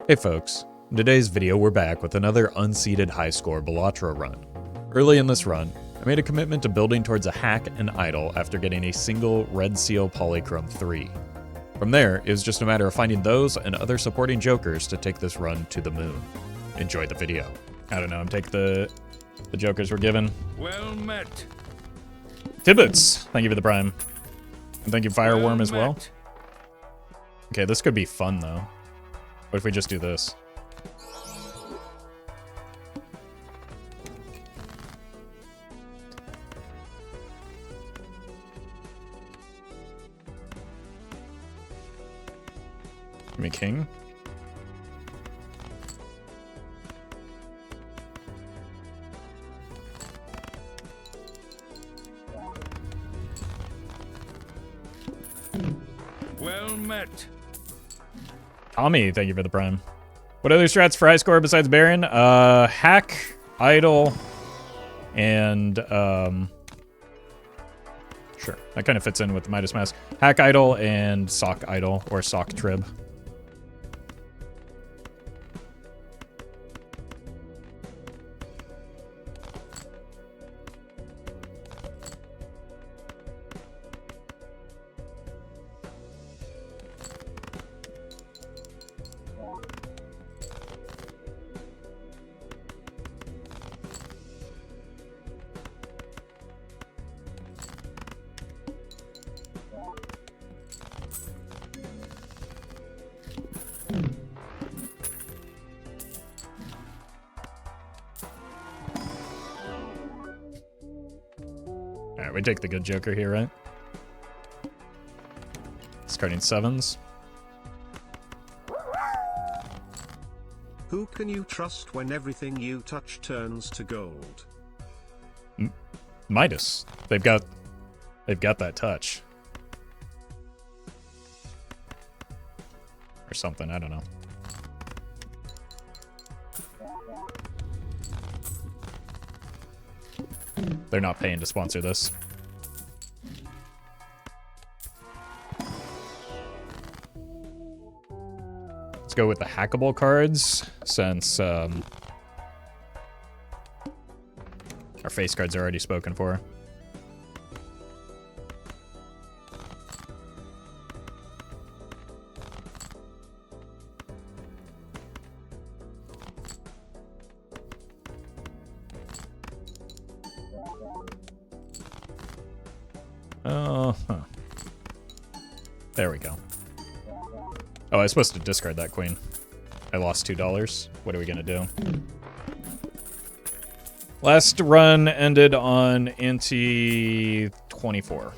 Hey folks, in today's video we're back with another unseeded high score Balatro run. Early in this run, I made a commitment to building towards a hack and idle after getting a single Red Seal Polychrome 3. From there, it was just a matter of finding those and other supporting jokers to take this run to the moon. Enjoy the video. I don't know, I'm taking the jokers we're given. Well met. Tibbets, thank you for the prime. And thank you Fireworm as well. Okay, this could be fun though. What if we just do this? Give me king. Well met. Tommy, thank you for the prime. What other strats for high score besides Baron? Hack, idle, and sure, that kind of fits in with the Midas Mask. Hack idle and sock idle or sock trib. Alright, we take the good joker here, right? Discarding sevens. Who can you trust when everything you touch turns to gold? Midas. They've got that touch. Or something, I don't know. They're not paying to sponsor this. Let's go with the hackable cards, since our face cards are already spoken for. Oh, huh. There we go. Oh, I was supposed to discard that queen. I lost $2. What are we gonna do? Last run ended on ante 24.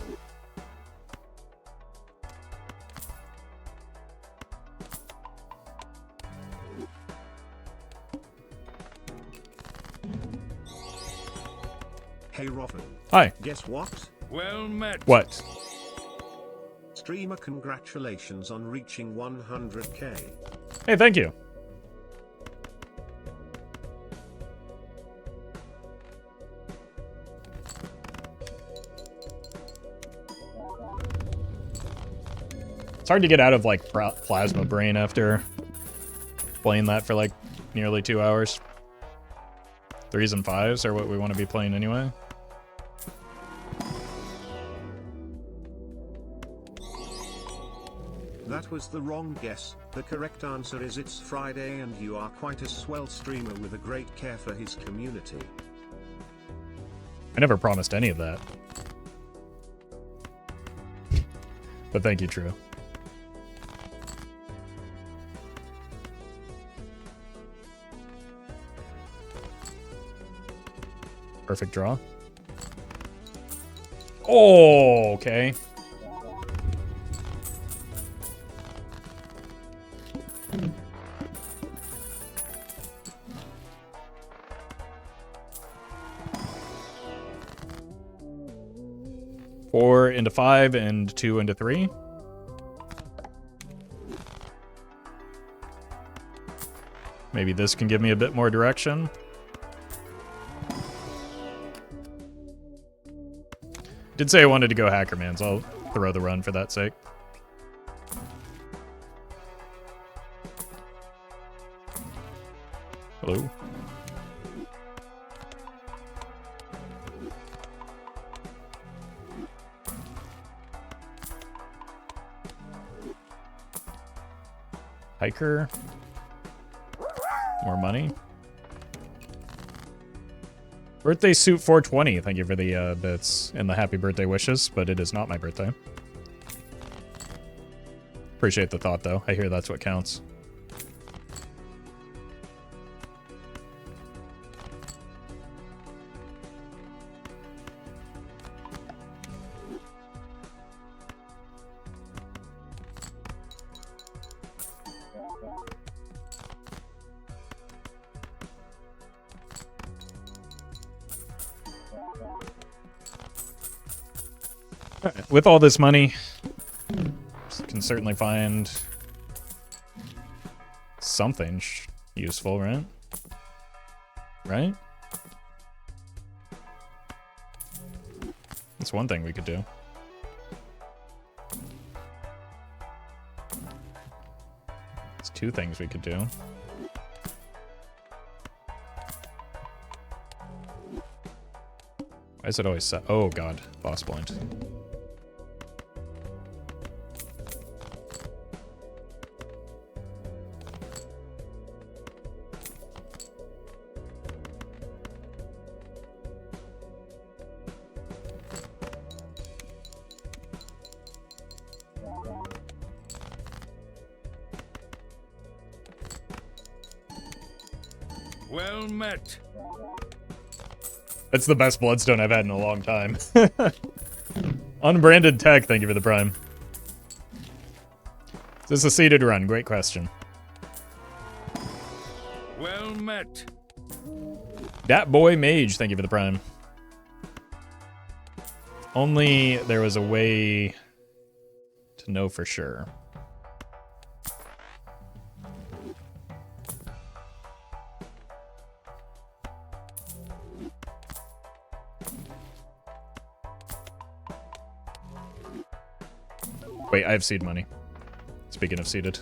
Hey Roffle. Hi. Guess what? Well met. What? Streamer, congratulations on reaching 100k. Hey, thank you. It's hard to get out of like plasma brain after playing that for like nearly 2 hours. 3s and 5s are what we want to be playing anyway. That was the wrong guess. The correct answer is it's Friday and you are quite a swell streamer with a great care for his community. I never promised any of that. But thank you, True. Perfect draw. Oh, okay. Four into 5 and 2 into 3. Maybe this can give me a bit more direction. Did say I wanted to go Hackerman, so I'll throw the run for that sake. Hello. Hiker. More money. Birthday suit 420. Thank you for the bits and the happy birthday wishes, but it is not my birthday. Appreciate the thought, though. I hear that's what counts. With all this money, can certainly find something useful, right? Right? That's one thing we could do. It's two things we could do. Why is it always set? Oh god, boss point. Well met. That's the best bloodstone I've had in a long time. Unbranded tech, thank you for the prime. Is this a seeded run? Great question. Well met. Dat boy mage, thank you for the prime. Only there was a way to know for sure. Wait, I have seed money. Speaking of seeded.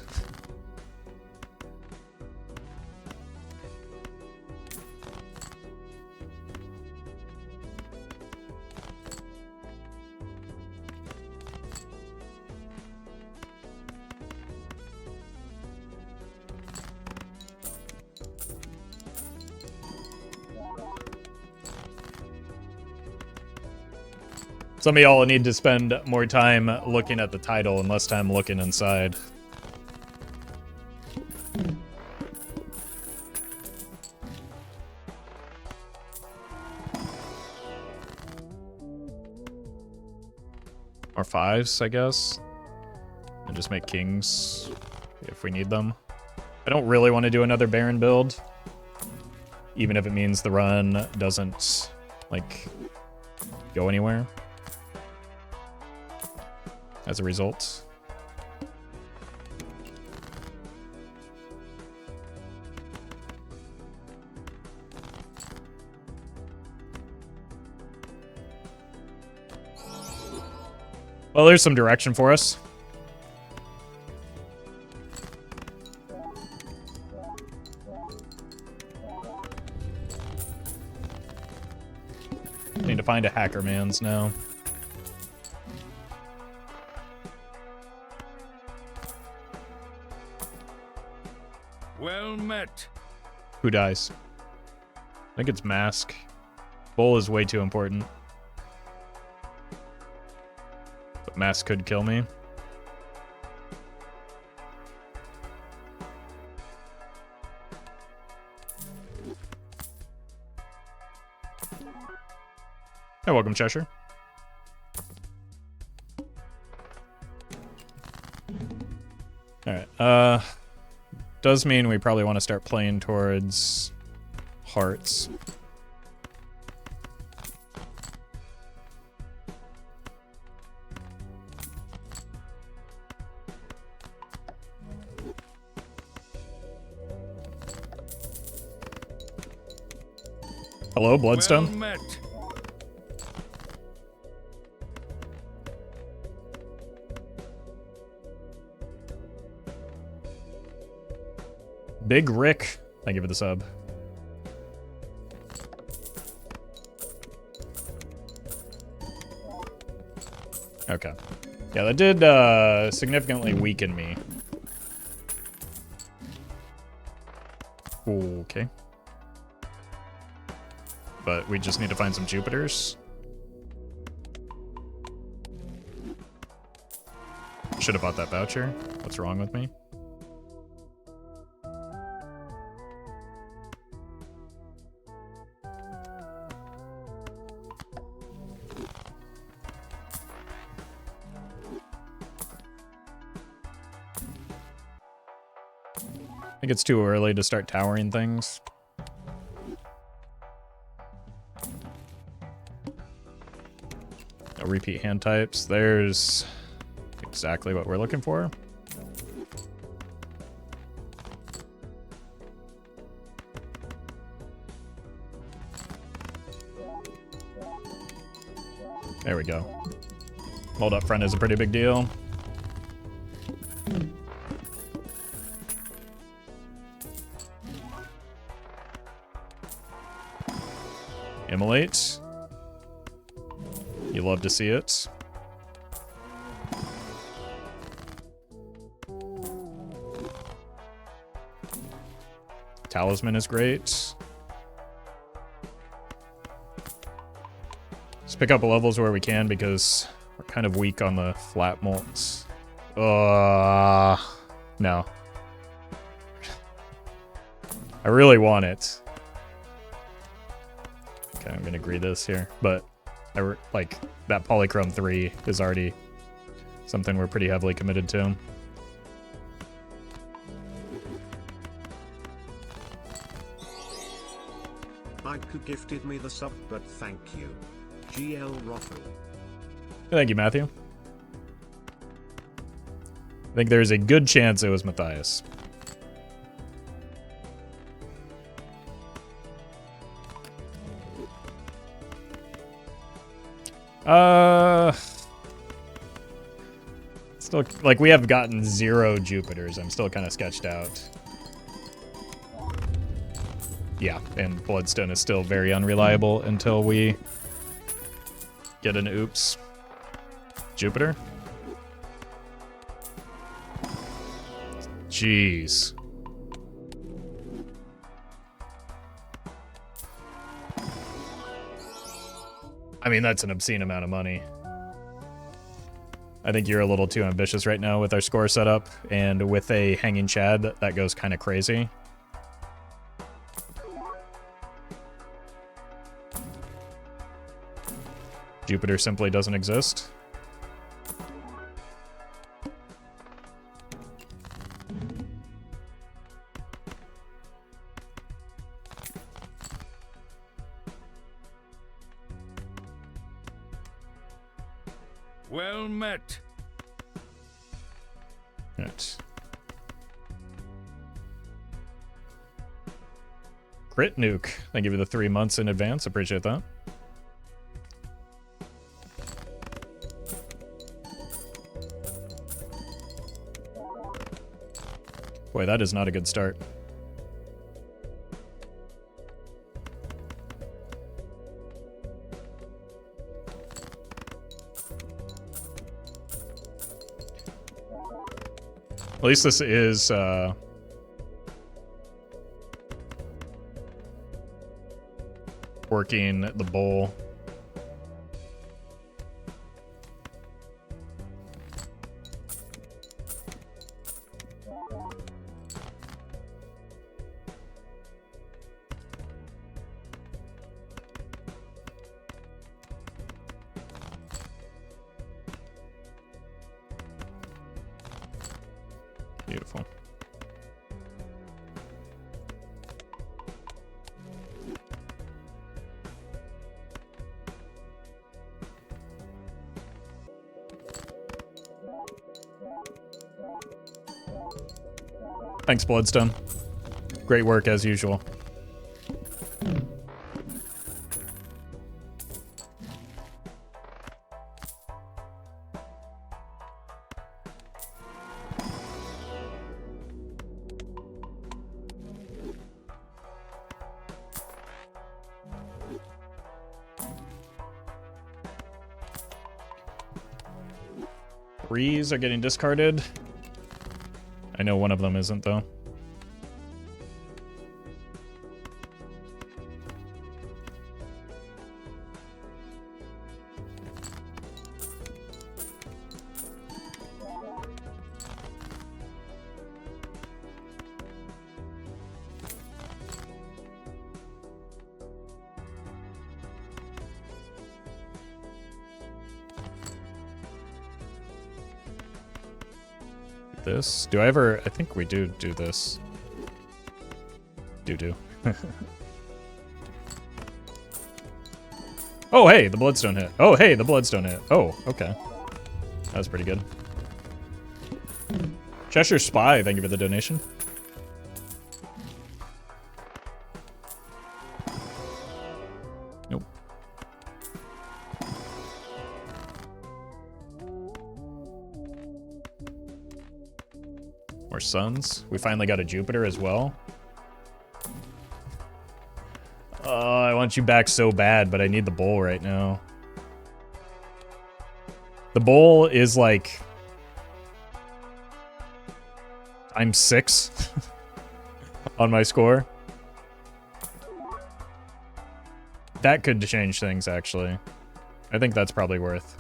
Some of y'all need to spend more time looking at the title and less time looking inside. Or fives, I guess. And just make kings if we need them. I don't really want to do another Baron build. Even if it means the run doesn't, like, go anywhere. As a result. Well, there's some direction for us. Need to find a hacker man's now. Well met. Who dies? I think it's Mask. Bull is way too important. But Mask could kill me. Hey, welcome, Cheshire. Alright, does mean we probably want to start playing towards hearts. Hello, Bloodstone? Well met. Big Rick, thank you for the sub. Okay. Yeah, that did significantly weaken me. Okay. But we just need to find some Jupiters. Should have bought that voucher. What's wrong with me? I think it's too early to start towering things. No repeat hand types. There's exactly what we're looking for. There we go. Mold up front is a pretty big deal. Immolate. You love to see it. Talisman is great. Let's pick up levels where we can because we're kind of weak on the flat molts. No. I really want it. Okay, I'm gonna agree this here, but like that Polychrome 3 is already something we're pretty heavily committed to. Iku gifted me the sub, but thank you. GL Roffle. Thank you, Matthew. I think there's a good chance it was Matthias. Still, like, we have gotten 0 Jupiters. I'm still kind of sketched out. Yeah, and Bloodstone is still very unreliable until we get an oops. Jupiter? Jeez. I mean, that's an obscene amount of money. I think you're a little too ambitious right now with our score setup, and with a hanging Chad, that goes kind of crazy. Jupiter simply doesn't exist. Well met. Right. Crit nuke. Thank you for the 3 months in advance. Appreciate that. Boy, that is not a good start. At least this is, working the bowl. Beautiful. Thanks, Bloodstone. Great work as usual. Threes are getting discarded. I know one of them isn't, though. This. Do I ever... I think we do this. Do. Oh, hey, the Bloodstone hit. Oh, hey, the Bloodstone hit. Oh, okay. That was pretty good. Cheshire Spy, thank you for the donation. Nope. More suns. We finally got a Jupiter as well. I want you back so bad, but I need the bowl right now. The bowl is like... I'm 6 on my score. That could change things, actually. I think that's probably worth.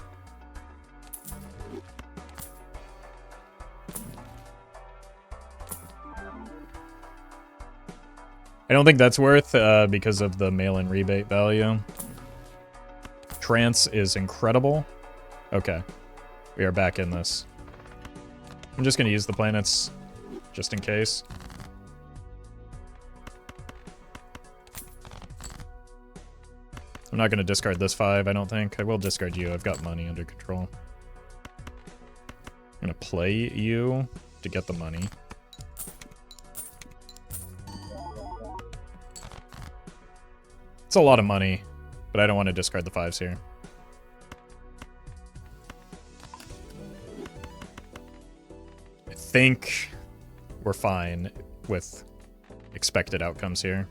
I don't think that's worth because of the mail-in rebate value. Trance is incredible. Okay. We are back in this. I'm just going to use the planets just in case. I'm not going to discard this 5, I don't think. I will discard you. I've got money under control. I'm going to play you to get the money. It's a lot of money, but I don't want to discard the 5s here. I think we're fine with expected outcomes here.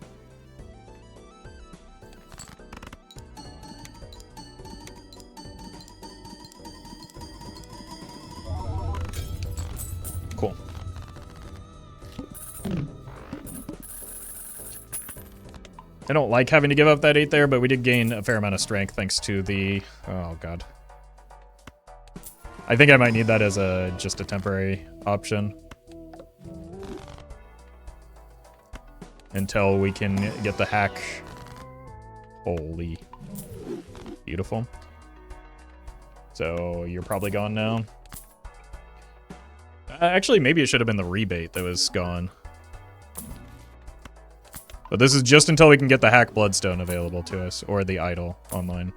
Cool. I don't like having to give up that 8 there, but we did gain a fair amount of strength thanks to the... Oh, God. I think I might need that as just a temporary option. Until we can get the hack. Holy. Beautiful. So, you're probably gone now. Actually, maybe it should have been the rebate that was gone. But this is just until we can get the hack bloodstone available to us, or the idol online.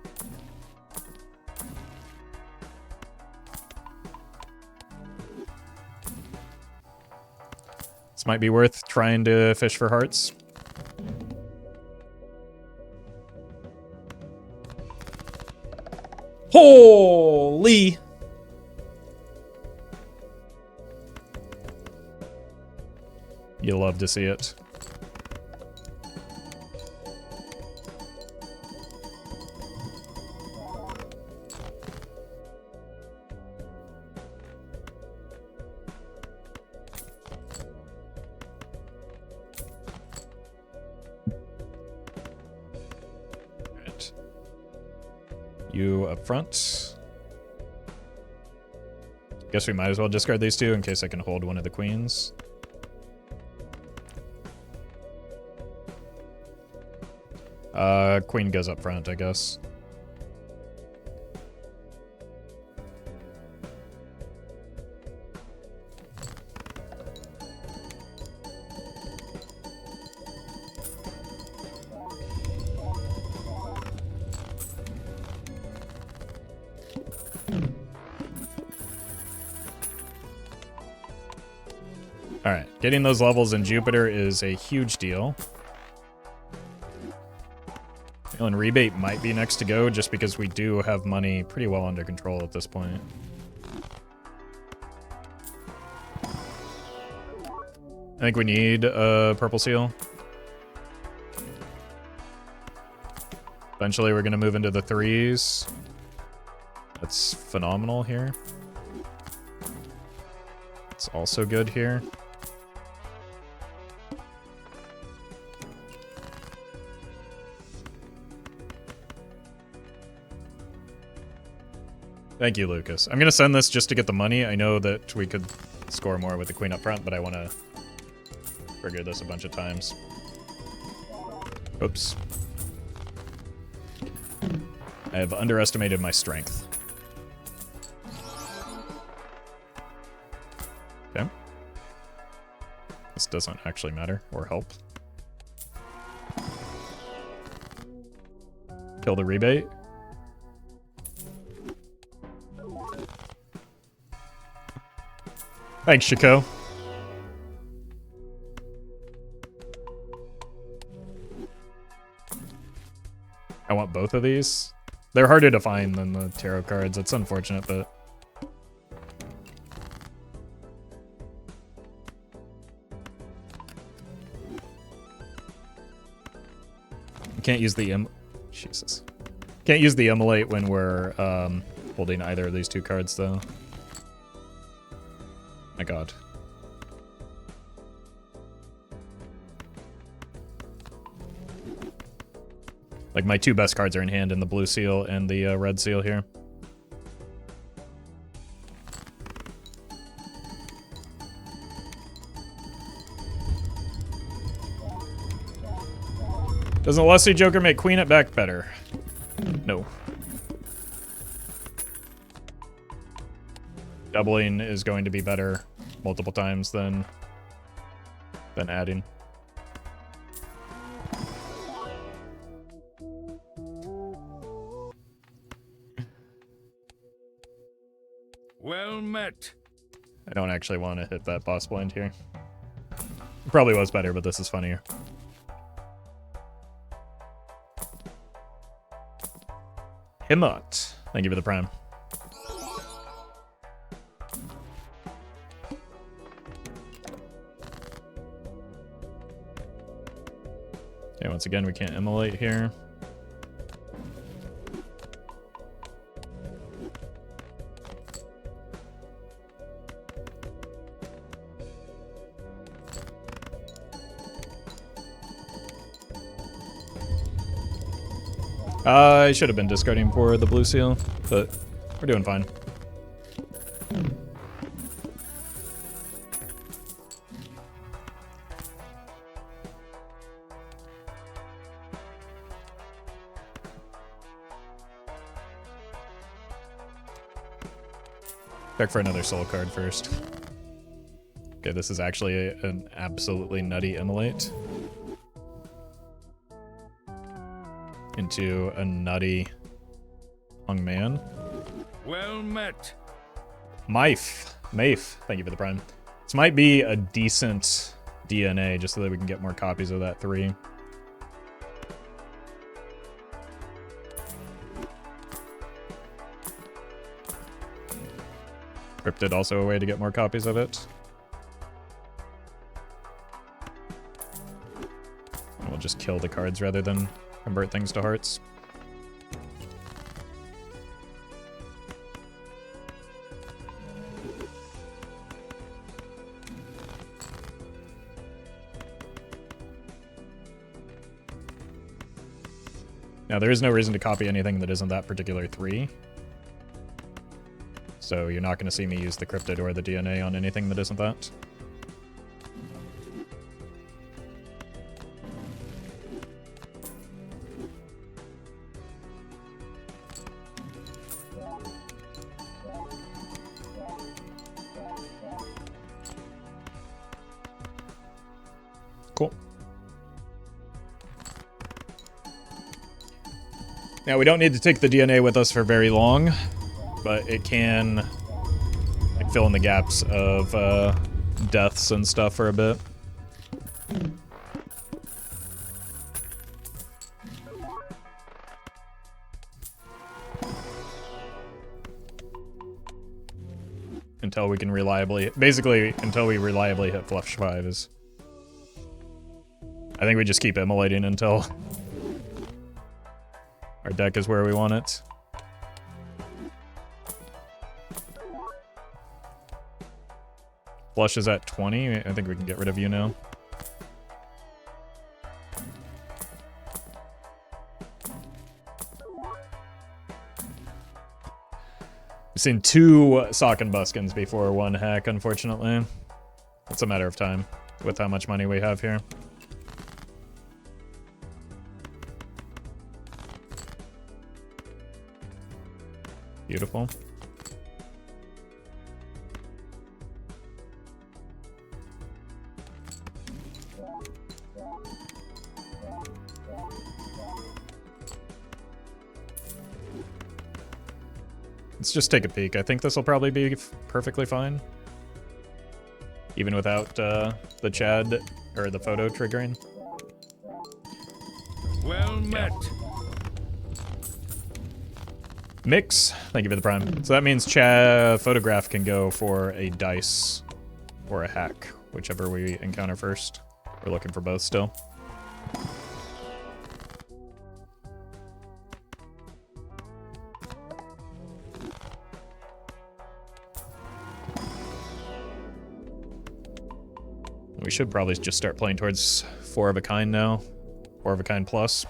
This might be worth trying to fish for hearts. Holy! You love to see it. You up front. Guess we might as well discard these 2 in case I can hold one of the queens. Queen goes up front, I guess. Alright, getting those levels in Jupiter is a huge deal. And rebate might be next to go just because we do have money pretty well under control at this point. I think we need a purple seal. Eventually we're going to move into the 3s. That's phenomenal here. It's also good here. Thank you, Lucas. I'm gonna send this just to get the money. I know that we could score more with the queen up front, but I want to trigger this a bunch of times. Oops. I have underestimated my strength. Okay. This doesn't actually matter or help. Kill the rebate. Thanks, Chico. I want both of these. They're harder to find than the tarot cards. It's unfortunate, but... You can't use the Jesus. Can't use the immolate when we're holding either of these two cards, though. My god. Like, my two best cards are in hand in the blue seal and the red seal here. Doesn't Lusty Joker make queen it back better? No. Doubling is going to be better multiple times than adding. Well met. I don't actually want to hit that boss blind here. It probably was better, but this is funnier. Himot. Thank you for the prime. Okay, once again, we can't immolate here. I should have been discarding for the blue seal, but we're doing fine. Check for another soul card first. Okay, this is actually an absolutely nutty immolate. Into a nutty young man. Well met. Maif, thank you for the prime. This might be a decent DNA just so that we can get more copies of that 3. Cryptid also a way to get more copies of it. And we'll just kill the cards rather than convert things to hearts. Now, there is no reason to copy anything that isn't that particular 3. So you're not going to see me use the cryptid or the DNA on anything that isn't that. Cool. Now, we don't need to take the DNA with us for very long, but it can like, fill in the gaps of deaths and stuff for a bit. Until we can reliably, basically, until we reliably hit flush 5 is... I think we just keep immolating until our deck is where we want it. Flush is at 20. I think we can get rid of you now. We've seen 2 sock and buskins before 1 hack, unfortunately. It's a matter of time with how much money we have here. Beautiful. Let's just take a peek. I think this will probably be perfectly fine. Even without the Chad or the photo triggering. Well met. Mix. Thank you for the prime. So that means Chad photograph can go for a dice or a hack, whichever we encounter first. We're looking for both still. We should probably just start playing towards 4 of a kind now. 4 of a kind plus.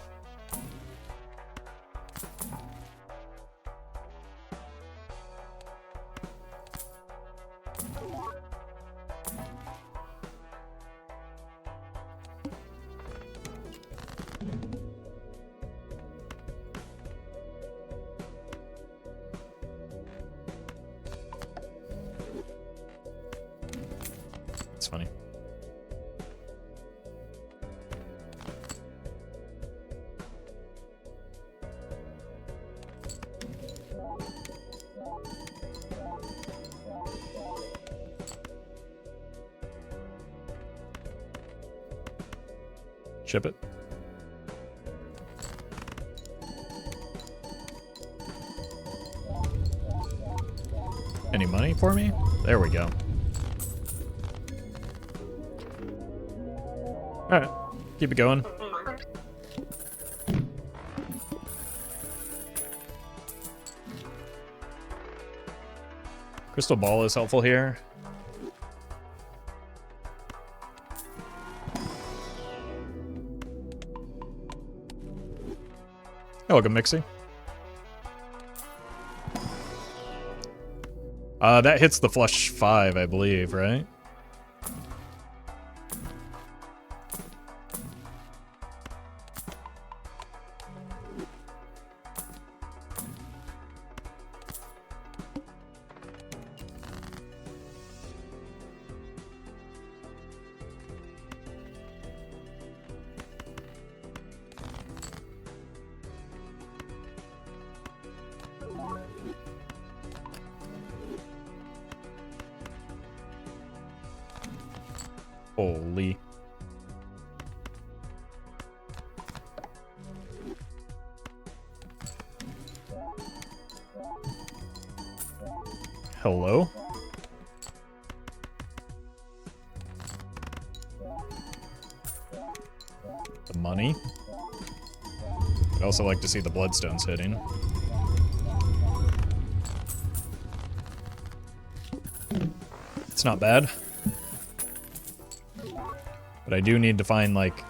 It's funny. Ship it. Any money for me? There we go. Alright, keep it going. Crystal ball is helpful here. Oh, welcome, Mixie. That hits the flush 5, I believe, right? Holy. Hello? The money? I'd also like to see the bloodstones hitting. It's not bad. But I do need to find, like,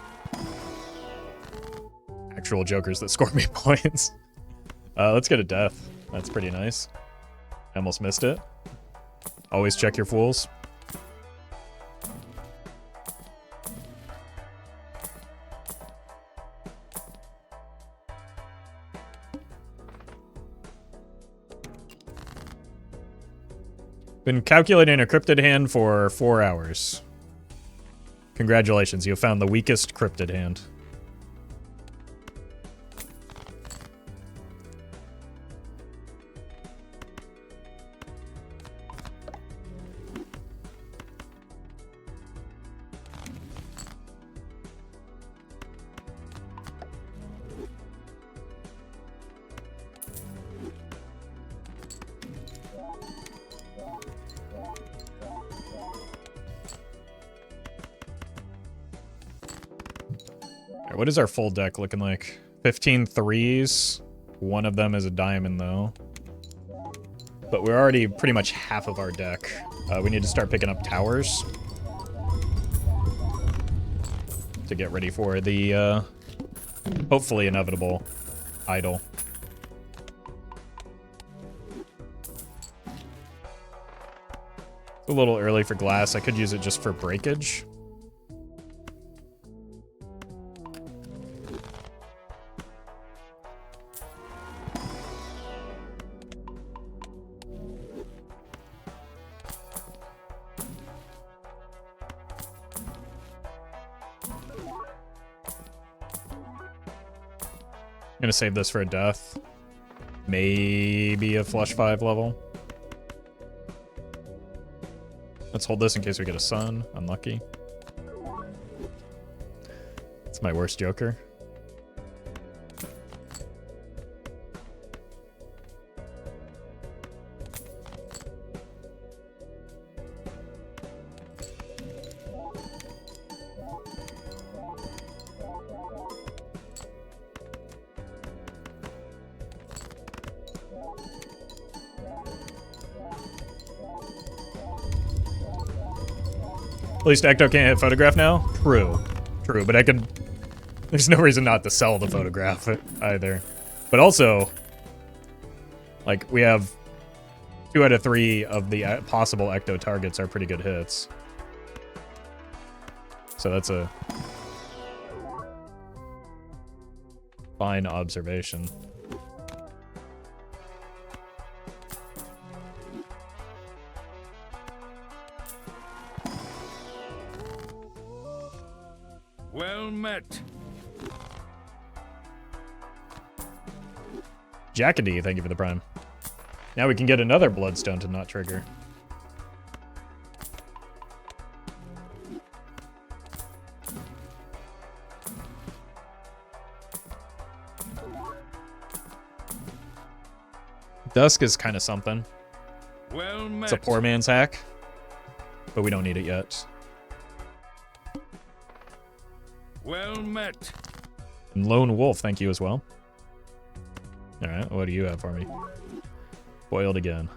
actual jokers that score me points. Let's get a death. That's pretty nice. I almost missed it. Always check your fools. Been calculating a cryptid hand for 4 hours. Congratulations, you found the weakest cryptid hand. What is our full deck looking like? 15 threes. One of them is a diamond, though. but we're already pretty much half of our deck. We need to start picking up towers to get ready for the hopefully inevitable idle. It's a little early for glass. I could use it just for breakage. I'm gonna save this for a death. Maybe a flush 5 level. Let's hold this in case we get a sun. Unlucky. It's my worst joker. At least Ecto can't hit photograph now? True. True, but I could... There's no reason not to sell the photograph either. But also, like, we have 2 out of 3 of the possible Ecto targets are pretty good hits. So that's a fine observation. Well met. Jackady, thank you for the prime. Now we can get another bloodstone to not trigger. Dusk is kind of something. Well met. It's a poor man's hack, but we don't need it yet. Well met. And Lone Wolf, thank you as well. Alright, what do you have for me? Boiled again.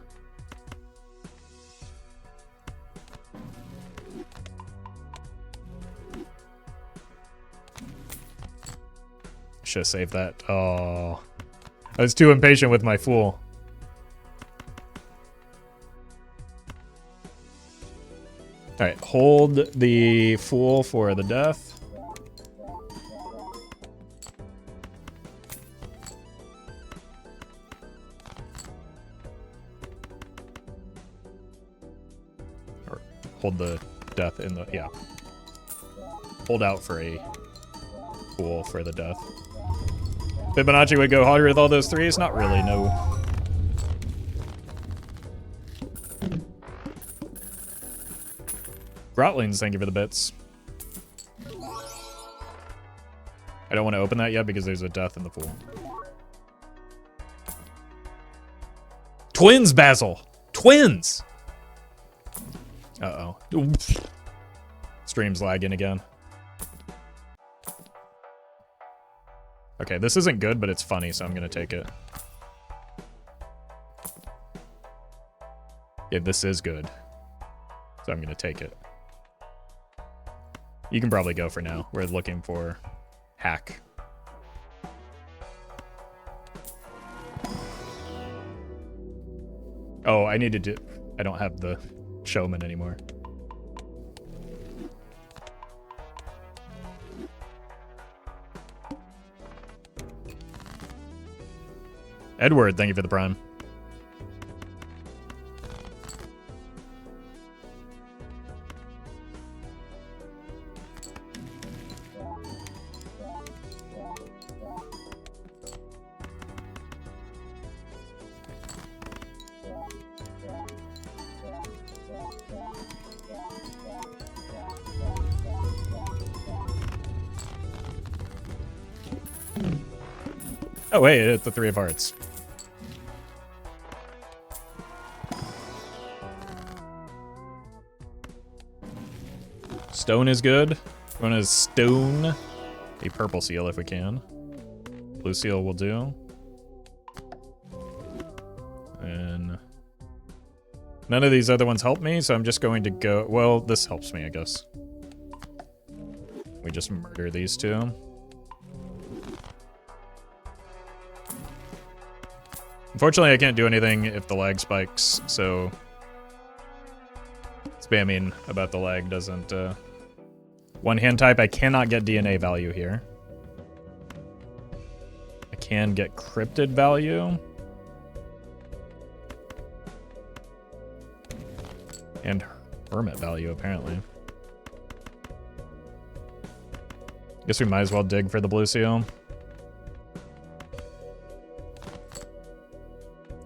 Should have saved that. Oh. I was too impatient with my fool. Alright, hold the fool for the death. Hold the death in the, yeah. Hold out for a fool for the death. Fibonacci would go harder with all those threes? Not really, no. Grotlings, thank you for the bits. I don't want to open that yet because there's a death in the fool. Twins, Basil! Twins! Uh-oh. Stream's lagging again. Okay, this isn't good, but it's funny, so I'm gonna take it. Yeah, this is good. So I'm gonna take it. You can probably go for now. We're looking for hack. Oh, I needed to... I don't have the showman anymore. Edward, thank you for the prime. Oh wait, it's the 3 of hearts. Stone is good. We want to stone a purple seal if we can. Blue seal will do. And None of these other ones help me, so I'm just going to go... Well, this helps me, I guess. We just murder these two. Unfortunately, I can't do anything if the lag spikes, so... Spamming about the lag doesn't... One hand type, I cannot get DNA value here. I can get cryptid value. And hermit value, apparently. Guess we might as well dig for the blue seal.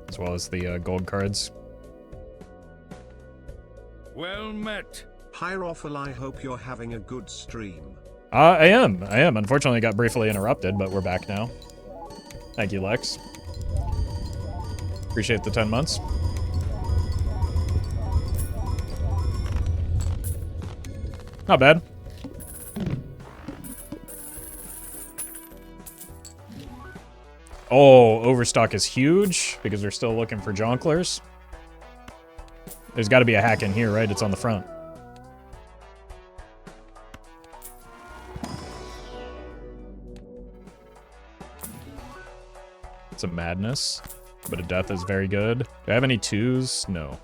As well as the gold cards. Well met. Hi Roffle, I hope you're having a good stream. I am. Unfortunately, I got briefly interrupted, but we're back now. Thank you, Lex. Appreciate the 10 months. Not bad. Oh, overstock is huge because we're still looking for jonglers. There's got to be a hack in here, right? It's on the front. It's a madness, but a death is very good. Do I have any twos? No.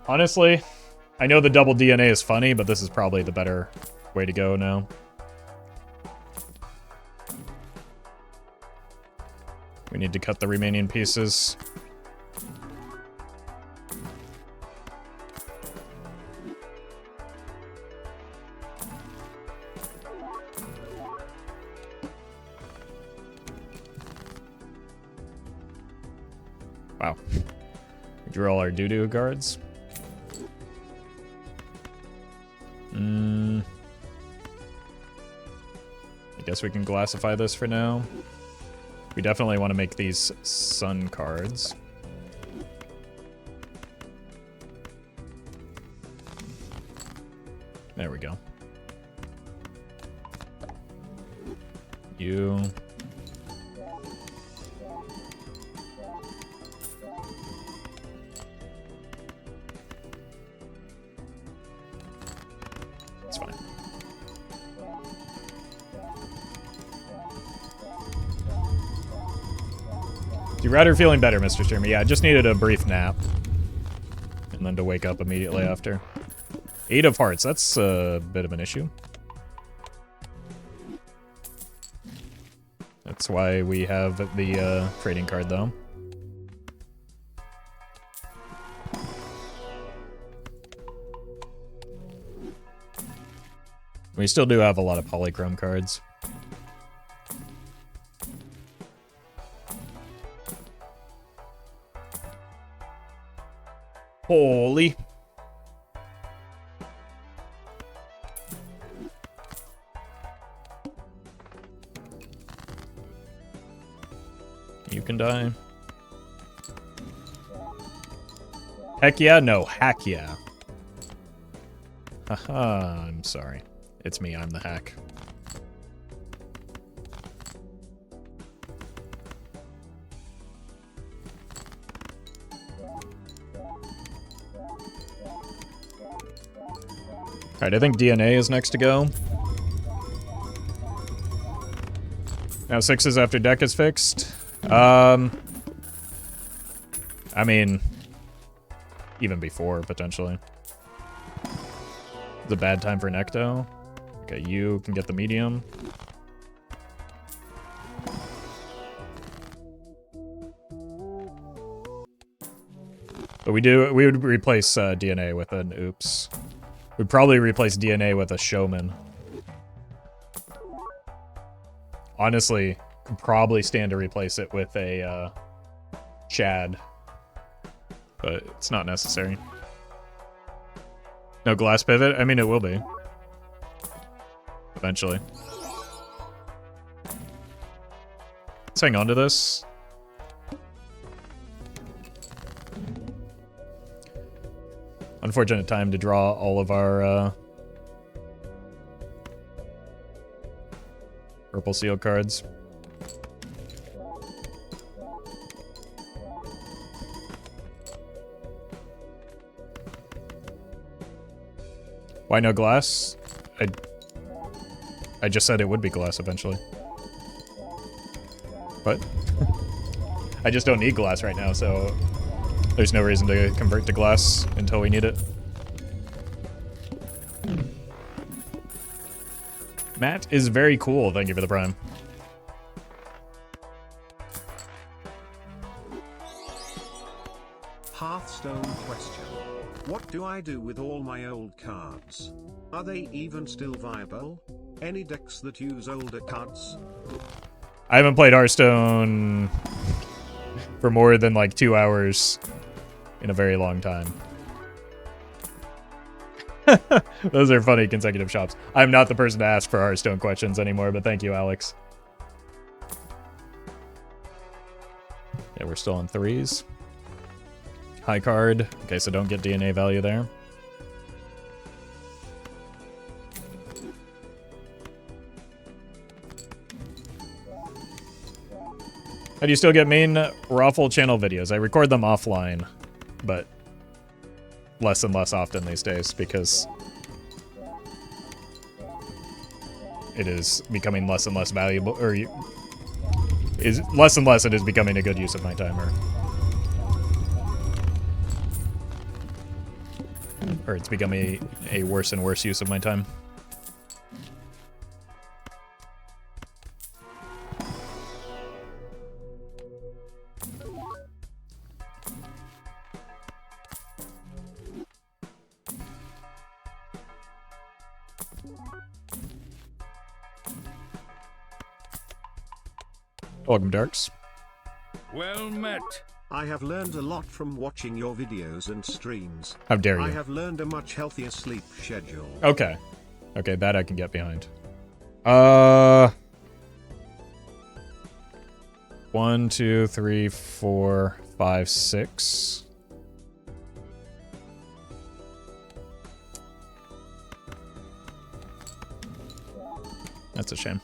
Honestly, I know the double DNA is funny, but this is probably the better way to go now. We need to cut the remaining pieces. Wow. We drew all our doo-doo cards. I guess we can glassify this for now. We definitely want to make these sun cards. There we go. You. It's fine. You're rather feeling better, Mr. Streamer. Yeah, I just needed a brief nap. And then to wake up immediately after. 8 of hearts, that's a bit of an issue. That's why we have the trading card, though. We still do have a lot of polychrome cards. Holy. You can die. Heck yeah? No, hack yeah. Haha, I'm sorry. It's me, I'm the hack. Alright, I think DNA is next to go. Now 6s after deck is fixed. I mean, even before, potentially. It's a bad time for Necto. Okay, you can get the medium. But we would replace DNA with an oops. We'd probably replace DNA with a showman. Honestly, could probably stand to replace it with a Chad. But it's not necessary. No glass pivot? I mean, it will be. Eventually. Let's hang on to this. Unfortunate time to draw all of our purple seal cards. Why no glass? I just said it would be glass eventually. What? I just don't need glass right now, so there's no reason to convert to glass until we need it. Matt is very cool. Thank you for the prime. Hearthstone question. What do I do with all my old cards? Are they even still viable? Any decks that use older cards? I haven't played Hearthstone for more than like 2 hours in a very long time. Those are funny consecutive shops. I'm not the person to ask for Hearthstone questions anymore, but thank you, Alex. Yeah, we're still on 3s. High card. Okay, so don't get DNA value there. How do you still get main Roffle channel videos? I record them offline, but less and less often these days because it is becoming less and less valuable, or is less and less it is becoming a good use of my timer. Or it's becoming a worse and worse use of my time. Welcome, Darks. Well met. I have learned a lot from watching your videos and streams. How dare you? I have learned a much healthier sleep schedule. Okay. Okay, that I can get behind. 1, 2, 3, 4, 5, 6. That's a shame.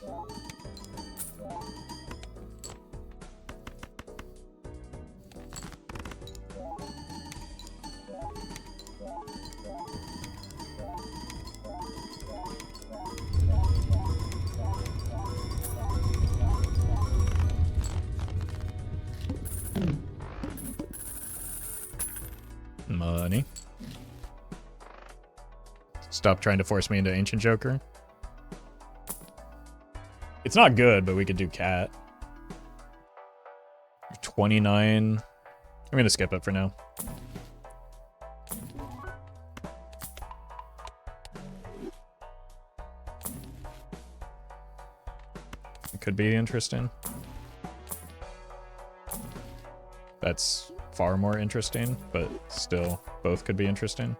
Money. Stop trying to force me into Ancient Joker. It's not good, but we could do Cat. 29. I'm gonna skip it for now. It could be interesting. That's far more interesting, but still, both could be interesting.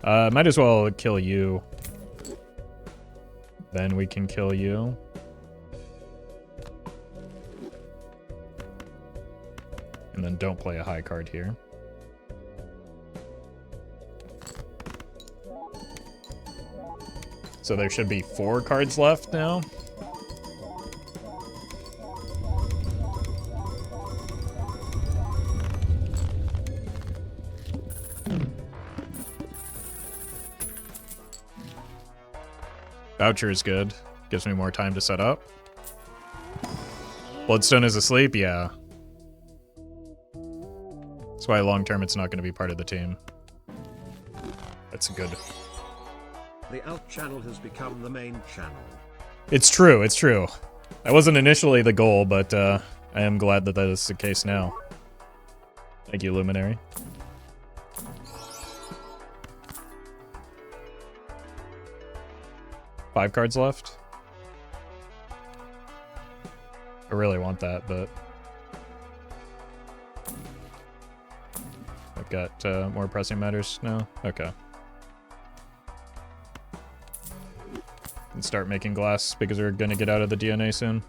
Might as well kill you. Then we can kill you. And then don't play a high card here. So there should be 4 cards left now. Voucher is good. Gives me more time to set up. Bloodstone is asleep? Yeah. That's why long-term it's not going to be part of the team. That's good. The alt channel has become the main channel. It's true, it's true. That wasn't initially the goal, but I am glad that that is the case now. Thank you, Luminary. Five cards left. I really want that, but I've got more pressing matters now. Okay. And start making glass because we're gonna get out of the DNA soon.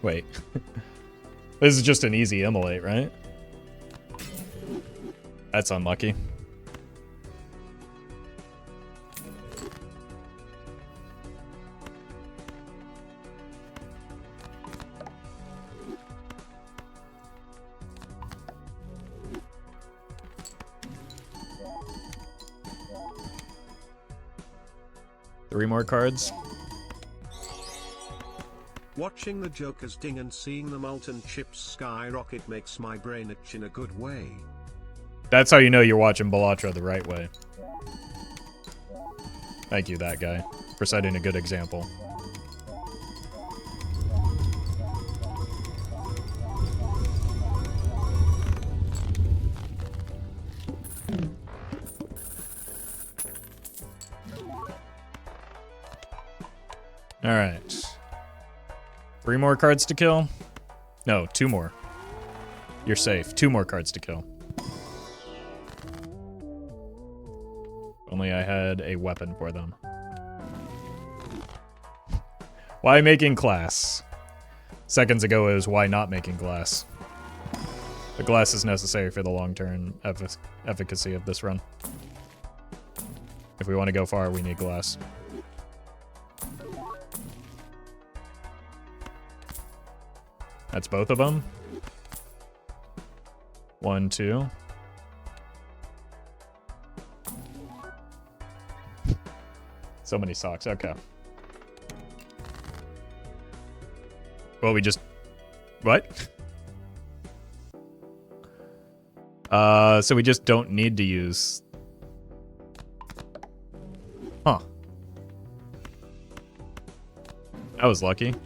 Wait. This is just an easy immolate, right? That's unlucky. 3 more cards. Watching the Joker's ding and seeing the molten chips skyrocket makes my brain itch in a good way. That's how you know you're watching Balatro the right way. Thank you, that guy, for setting a good example. Alright. 3 more cards to kill? No, 2 more. You're safe. 2 more cards to kill. Only I had a weapon for them. Why making glass? Seconds ago it was why not making glass. The glass is necessary for the long-term efficacy of this run. If we want to go far, we need glass. That's both of them. 1, 2. So many socks, okay. Well, we just... What? So we just don't need to use... Huh. I was lucky.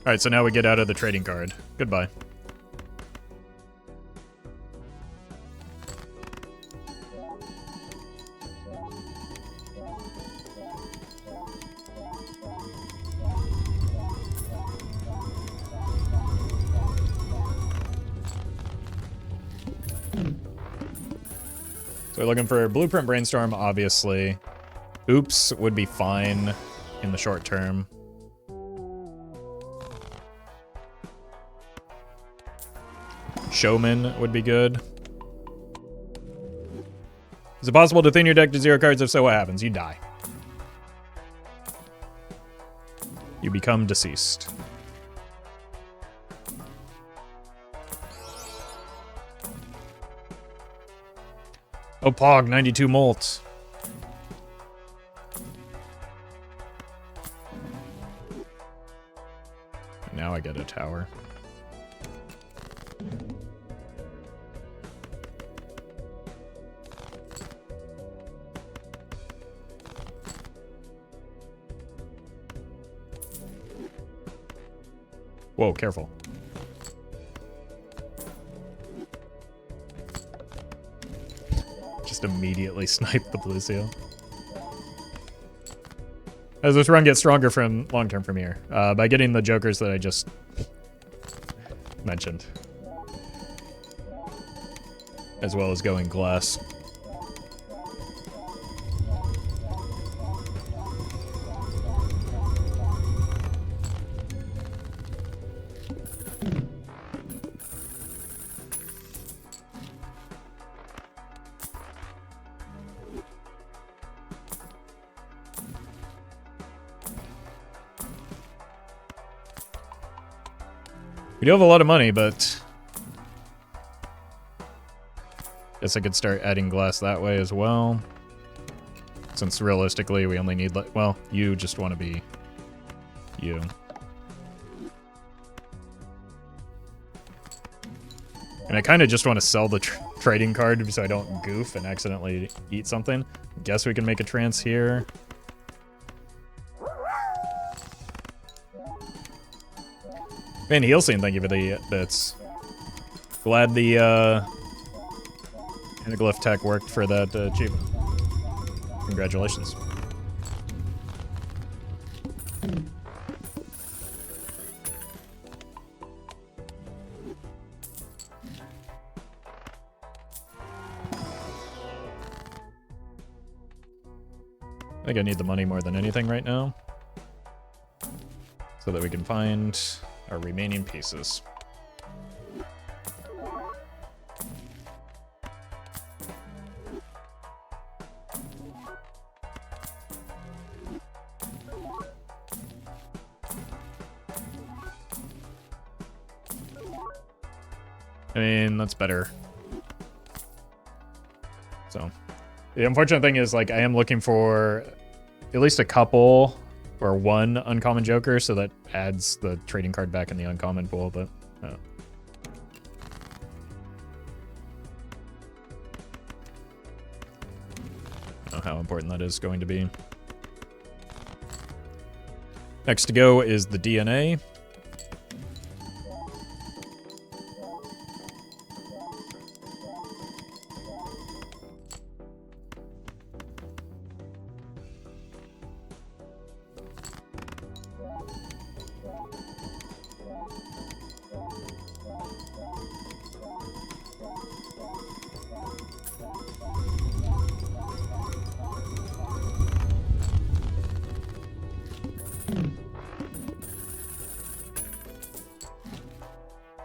Alright, so now we get out of the trading card. Goodbye. So we're looking for Blueprint Brainstorm, obviously. Oops would be fine in the short term. Showman would be good. Is it possible to thin your deck to 0 cards? If so, what happens? You die. You become deceased. Oh, Pog, 92 molt. Now I get a tower. Whoa, careful. Just immediately snipe the blue seal. As this run gets stronger from long-term from here, by getting the jokers that I just mentioned. As well as going glass. We do have a lot of money, but guess I could start adding glass that way as well. Since realistically, we only need, well, you just want to be you. And I kind of just want to sell the trading card so I don't goof and accidentally eat something. Guess we can make a trance here. Man, heal scene, thank you for the bits. Glad the anaglyph tech worked for that achievement. Congratulations. I think I need the money more than anything right now, so that we can find our remaining pieces. I mean, that's better. The unfortunate thing is, like, I am looking for at least a couple or one uncommon joker, so that adds the trading card back in the uncommon pool, but I don't know how important that is going to be. Next to go is the DNA.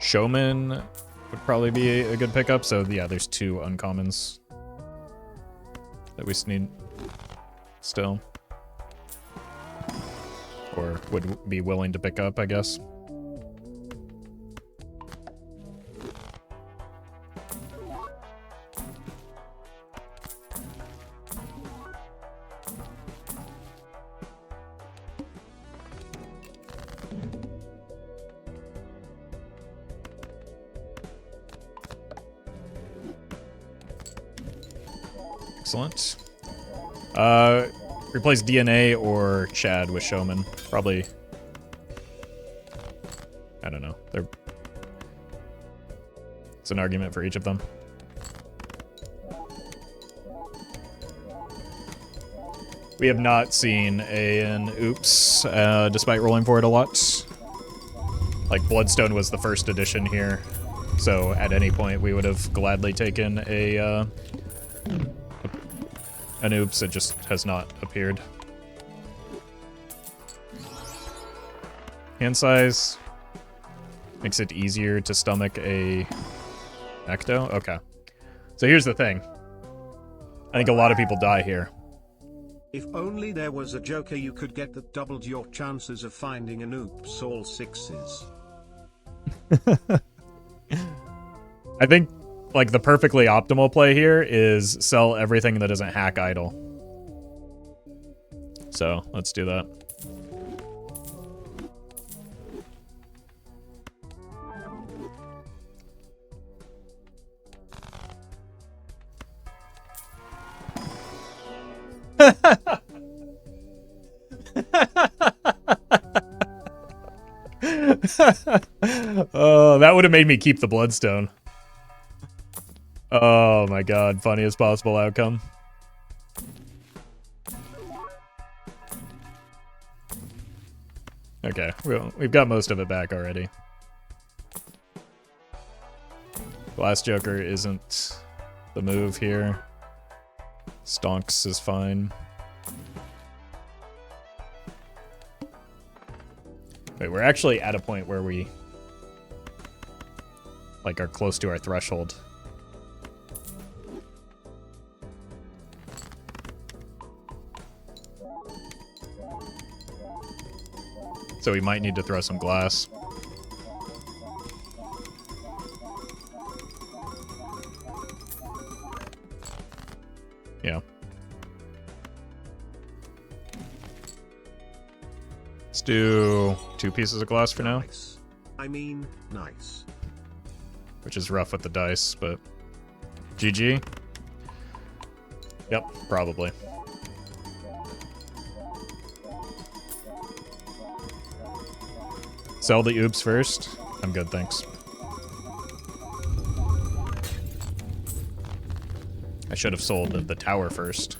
Showman would probably be a good pickup. So yeah, there's 2 uncommons that we need still. Or would be willing to pick up, I guess. Excellent. Replace DNA or Chad with Showman. Probably. I don't know. It's an argument for each of them. We have not seen an oops, despite rolling for it a lot. Like, Bloodstone was the first edition here, so at any point we would have gladly taken an oops. It just has not appeared. Hand size makes it easier to stomach a Ecto. Okay. So here's the thing. I think a lot of people die here. If only there was a joker you could get that doubled your chances of finding an oops all 6s. I think, like, the perfectly optimal play here is sell everything that isn't hack idle. So, let's do that. Oh, that would have made me keep the Bloodstone. Oh my god, funniest possible outcome. Okay, we've got most of it back already. Glass Joker isn't the move here. Stonks is fine. Wait, we're actually at a point where we, like, are close to our threshold. So we might need to throw some glass. Yeah. Let's do 2 pieces of glass for now. Nice. I mean, nice. Which is rough with the dice, but GG? Yep, probably. Sell the oops first. I'm good, thanks. I should have sold the tower first.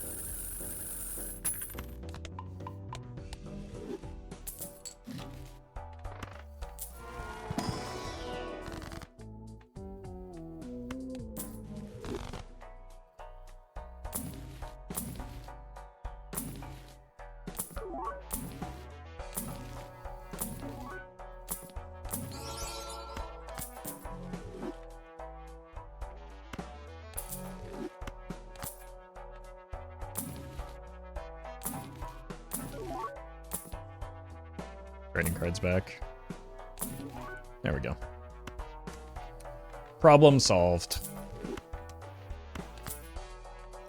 Trading cards back. There we go. Problem solved.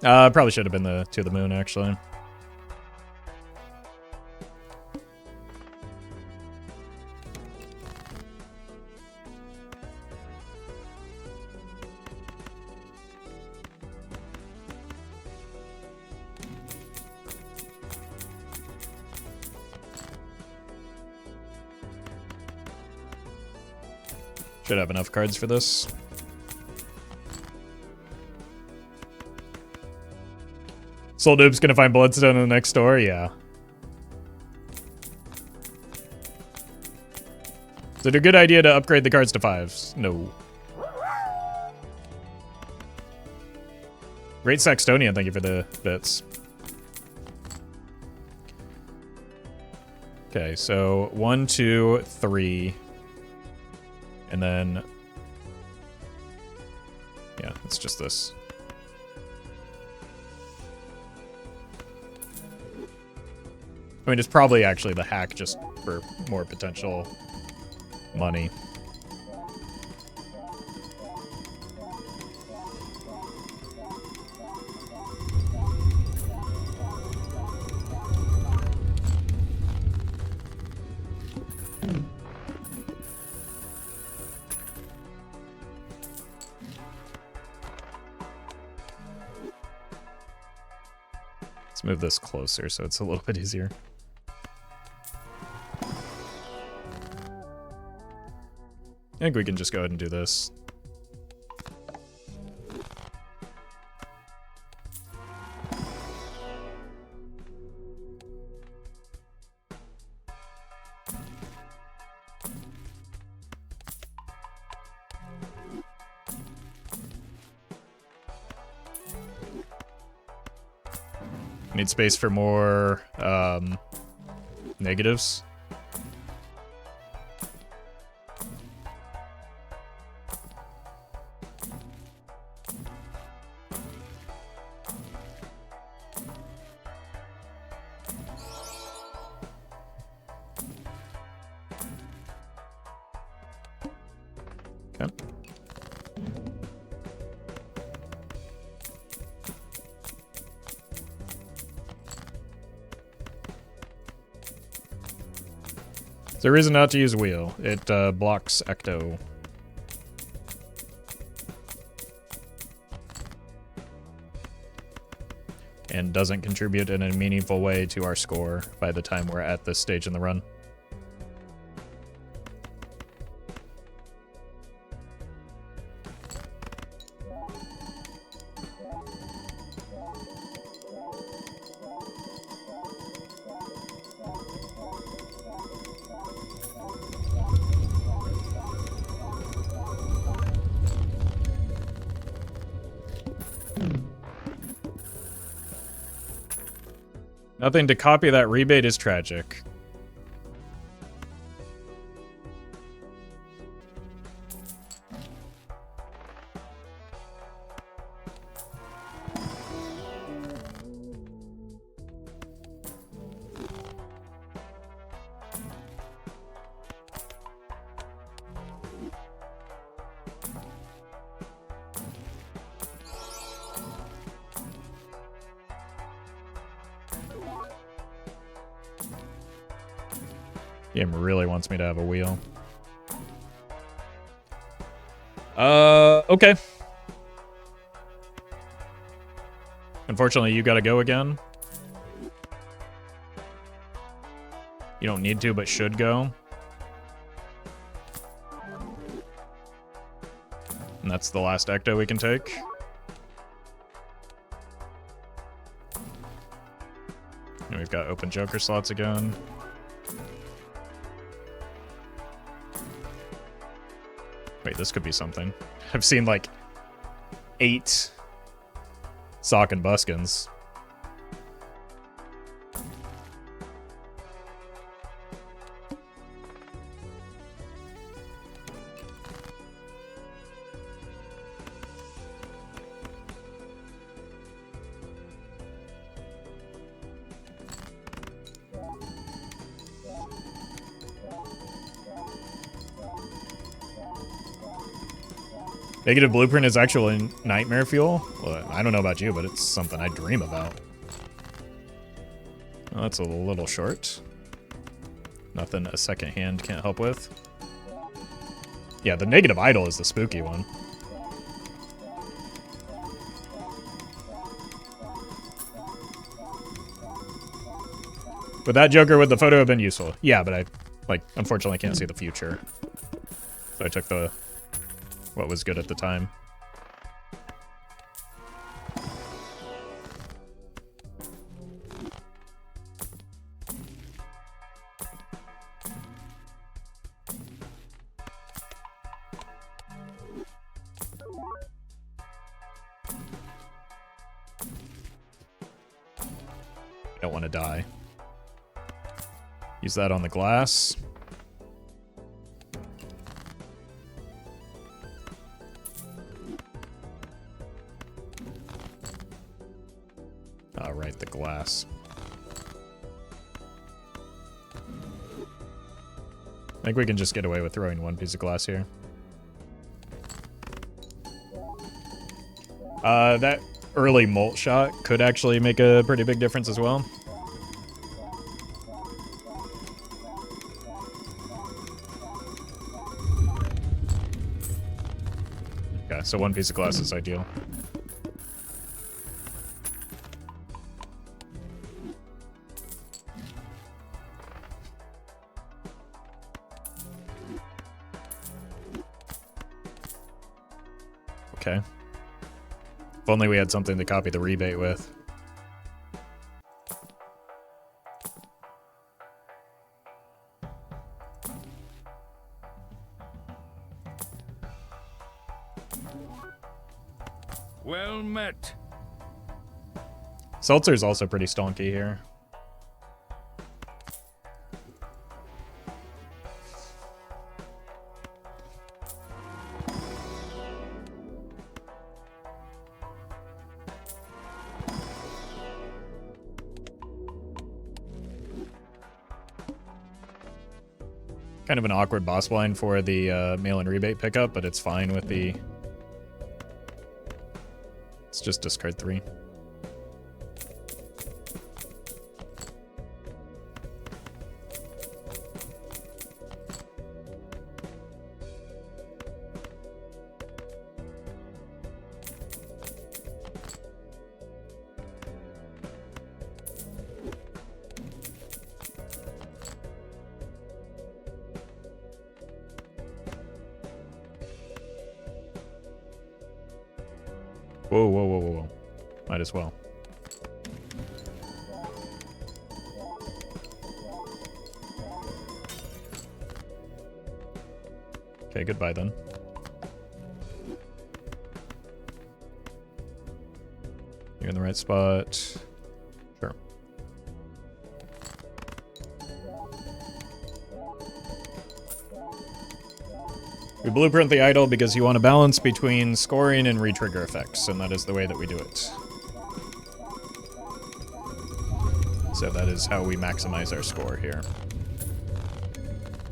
Probably should have been the To the Moon, actually. Should have enough cards for this. Soul Noob's gonna find Bloodstone in the next store? Yeah. Is it a good idea to upgrade the cards to 5s? No. Great Saxtonian, thank you for the bits. Okay, so 1, 2, 3. And then... yeah, it's just this. I mean, it's probably actually the hack just for more potential money. Let's move this closer so it's a little bit easier. I think we can just go ahead and do this. Need space for more negatives. Okay. There's a reason not to use wheel. It blocks Ecto. And doesn't contribute in a meaningful way to our score by the time we're at this stage in the run. Nothing to copy that rebate is tragic. Game really wants me to have a wheel. Okay. Unfortunately, you gotta go again. You don't need to, but should go. And that's the last Ecto we can take. And we've got open Joker slots again. Wait, this could be something. I've seen like 8 Sock and Buskins. Negative blueprint is actually nightmare fuel? Well, I don't know about you, but it's something I dream about. Well, that's a little short. Nothing a second hand can't help with. Yeah, the negative idol is the spooky one. Would that Joker with the photo have been useful? Yeah, but I, like, unfortunately can't see the future. So I took the what was good at the time. Don't want to die. Use that on the glass. All right, the glass. I think we can just get away with throwing one piece of glass here. That early molt shot could actually make a pretty big difference as well. Okay, so one piece of glass is ideal. Okay. If only we had something to copy the rebate with. Well met. Seltzer's also pretty stonky here. Kind of an awkward boss blind for the mail-in rebate pickup, but it's fine with the... Let's just discard 3. Whoa, whoa, whoa, whoa, whoa. Might as well. Okay, goodbye then. You're in the right spot. Sure. We blueprint the idol because you want to balance between scoring and retrigger effects, and that is the way that we do it. So that is how we maximize our score here.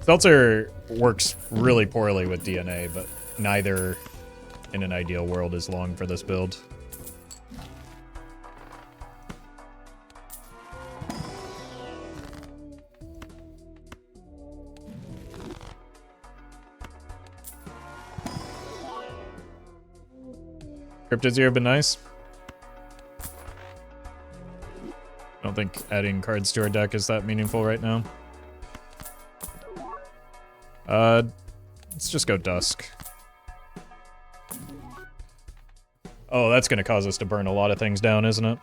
Seltzer works really poorly with DNA, but neither in an ideal world is long for this build. Cryptids here have been nice. I don't think adding cards to our deck is that meaningful right now. Let's just go Dusk. Oh, that's gonna cause us to burn a lot of things down, isn't it?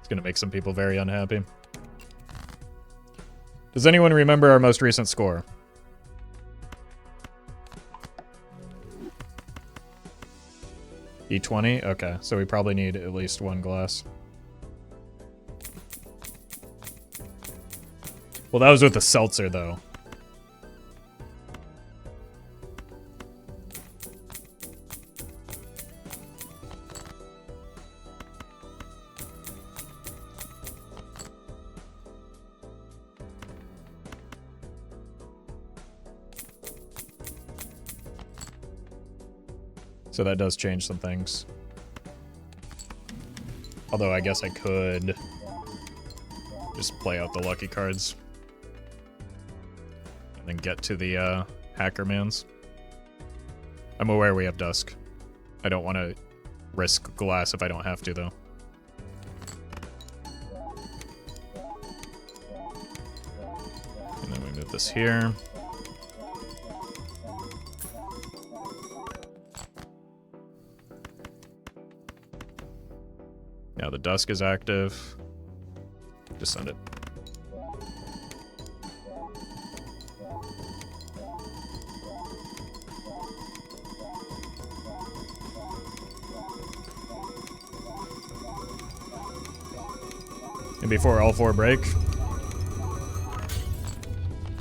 It's gonna make some people very unhappy. Does anyone remember our most recent score? E20? Okay, so we probably need at least one glass. Well, that was with the seltzer, though. So that does change some things. Although I guess I could just play out the lucky cards. And then get to the hacker mans. I'm aware we have dusk. I don't want to risk glass if I don't have to, though. And then we move this here. Now the dusk is active. Just send it. And before all four break,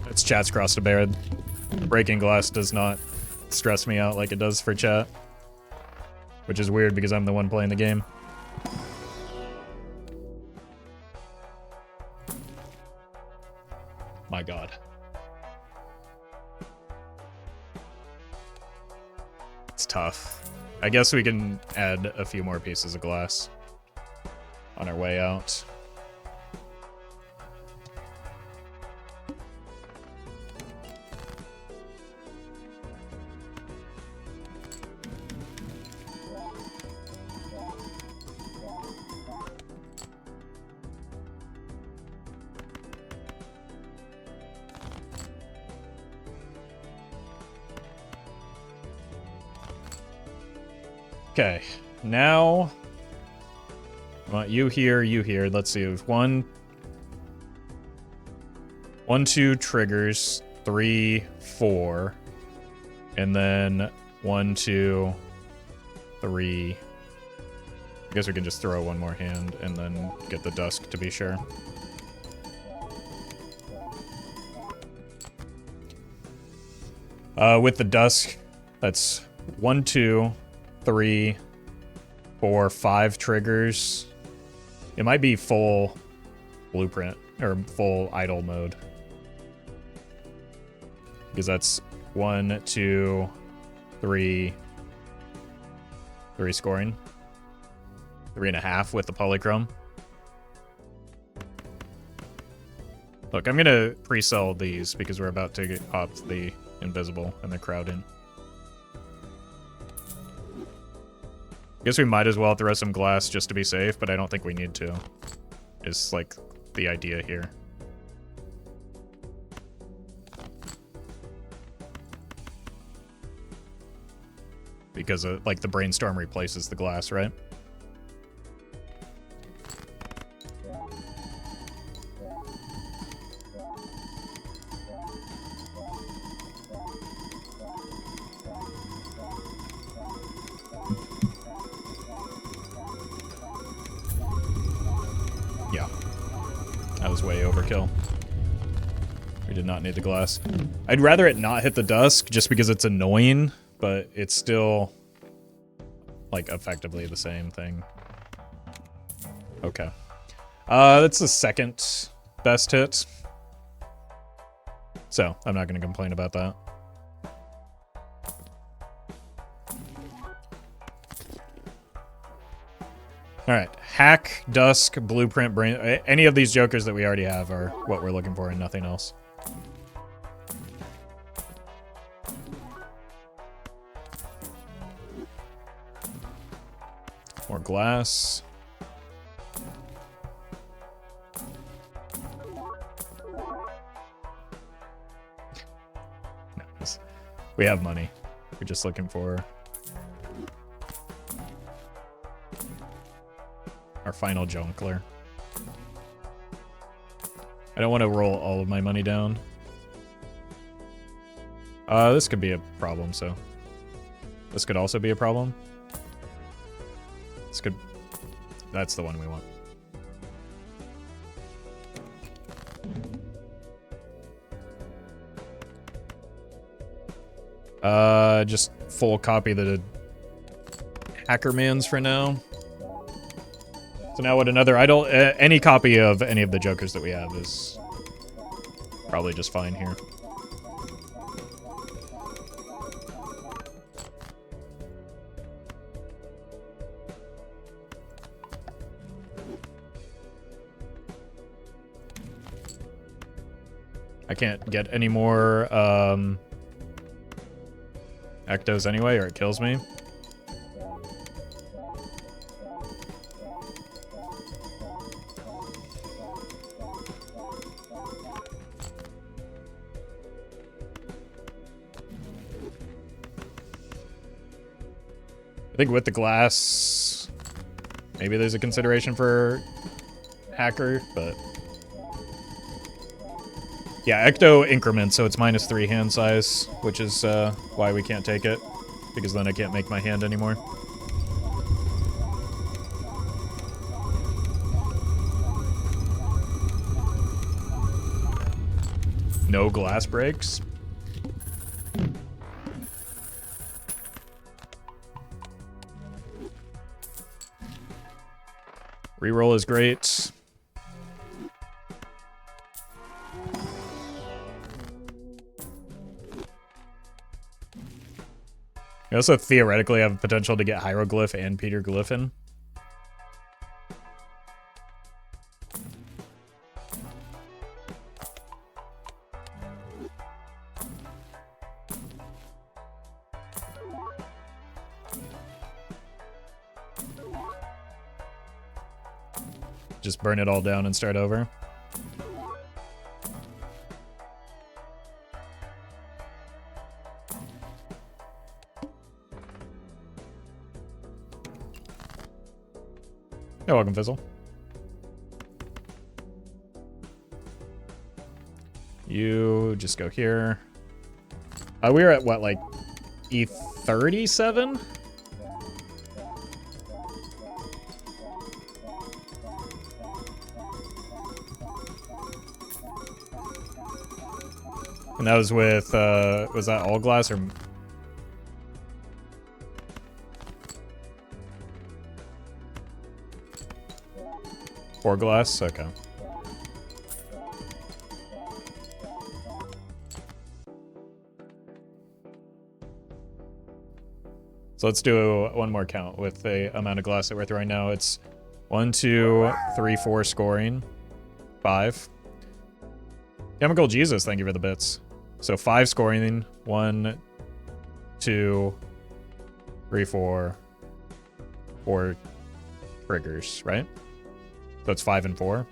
it's chat's cross to bear. Breaking glass does not stress me out like it does for chat. Which is weird because I'm the one playing the game. My god. It's tough. I guess we can add a few more pieces of glass on our way out. Okay, now I want you here, you here. Let's see, one, 2 triggers, 3, 4, and then 1, 2, 3. I guess we can just throw one more hand and then get the dusk to be sure. With the dusk, that's 1, 2, 3, 4, 5 triggers. It might be full blueprint or full idle mode. Because that's 1, 2, 3 scoring. 3.5 with the polychrome. Look, I'm gonna pre-sell these because we're about to opt the invisible and the crowd in. Guess we might as well throw some glass just to be safe, but I don't think we need to. Is like the idea here. Because like the brainstorm replaces the glass, right? Way overkill. We did not need the glass. I'd rather it not hit the dusk just because it's annoying, but it's still like effectively the same thing. Okay. That's the second best hit. So I'm not going to complain about that. All right, hack, dusk, blueprint, brain. Any of these jokers that we already have are what we're looking for and nothing else. More glass. Nice. We have money. We're just looking for our final jonkler. I don't want to roll all of my money down. This could be a problem, so. This could also be a problem. This could... That's the one we want. Just full copy the Hackermans for now. So now what another idol, any copy of any of the jokers that we have is probably just fine here. I can't get any more ectos anyway, or it kills me. I think with the glass, maybe there's a consideration for hacker, but yeah, ecto increments, so it's -3 hand size, which is why we can't take it, because then I can't make my hand anymore. No glass breaks. Reroll is great. We also theoretically have potential to get Hieroglyph and Peter Glyphin. Just burn it all down and start over. You're welcome, Fizzle. You just go here. We're at what, like E37? And that was with, was that all glass or? Four glass? Okay. So let's do one more count with the amount of glass that we're throwing now. It's 1, 2, 3, 4 scoring. 5. Chemical Jesus, thank you for the bits. So 5 scoring. 1, 2, 3, 4. 4 triggers, right? So it's 5 and 4.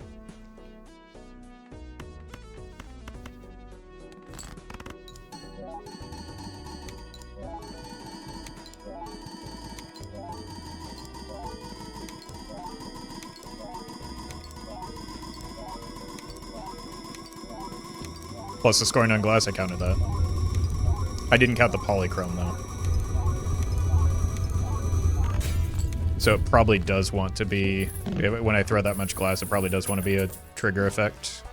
Plus the scoring on glass, I counted that. I didn't count the polychrome, though. So it probably does want to be, when I throw that much glass, it probably does want to be a trigger effect.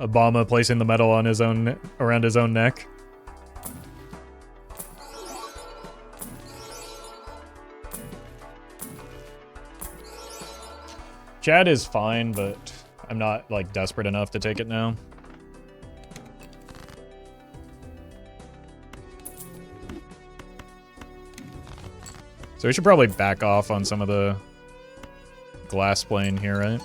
Obama placing the medal on his own, around his own neck. Chad is fine, but I'm not, like, desperate enough to take it now. So we should probably back off on some of the glass playing here, right?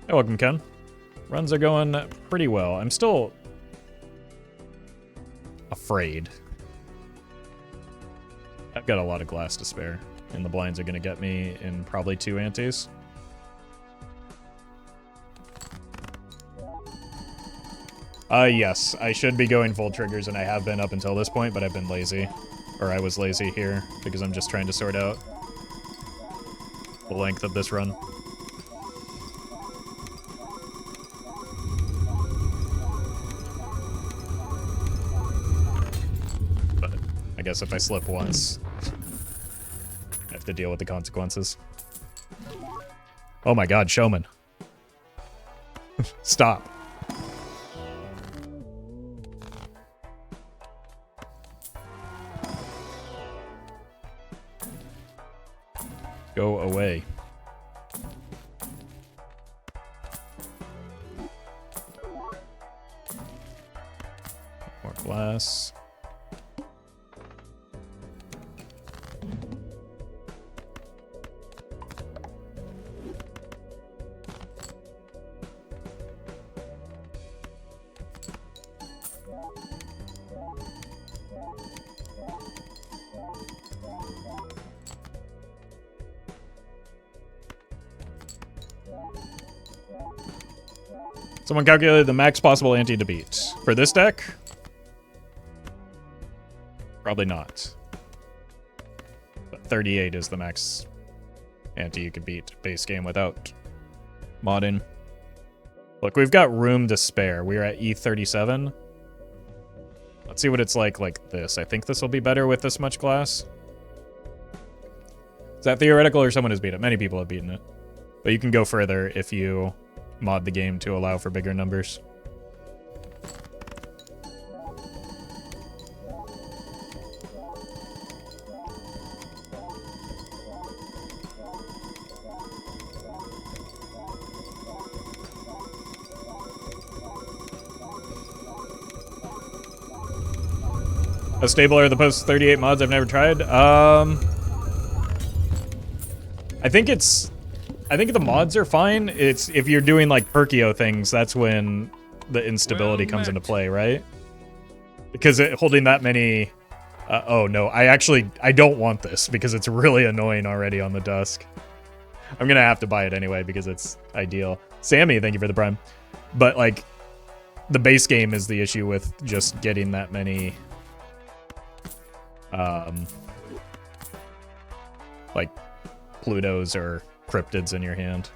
Hey, welcome, Ken. Runs are going pretty well. I'm still afraid. I've got a lot of glass to spare, and the blinds are going to get me in probably 2 antes. Yes, I should be going full triggers, and I have been up until this point, but I've been lazy. Or I was lazy here, because I'm just trying to sort out the length of this run. I guess if I slip once, have to deal with the consequences. Oh my god, Showman. Stop. Go away. More glass. Someone calculated the max possible ante to beat. For this deck? Probably not. But 38 is the max ante you could beat base game without modding. Look, we've got room to spare. We're at E37. Let's see what it's like this. I think this will be better with this much glass. Is that theoretical or someone has beat it? Many people have beaten it. But you can go further if you mod the game to allow for bigger numbers. A stable are the post 38 mods I've never tried. I think the mods are fine. It's if you're doing like Perkio things, that's when the instability comes into play, right? Because holding that many... oh no, I don't want this because it's really annoying already on the Dusk. I'm gonna have to buy it anyway because it's ideal. Sammy, thank you for the Prime. But like, the base game is the issue with just getting that many... like Plutos or cryptids in your hand.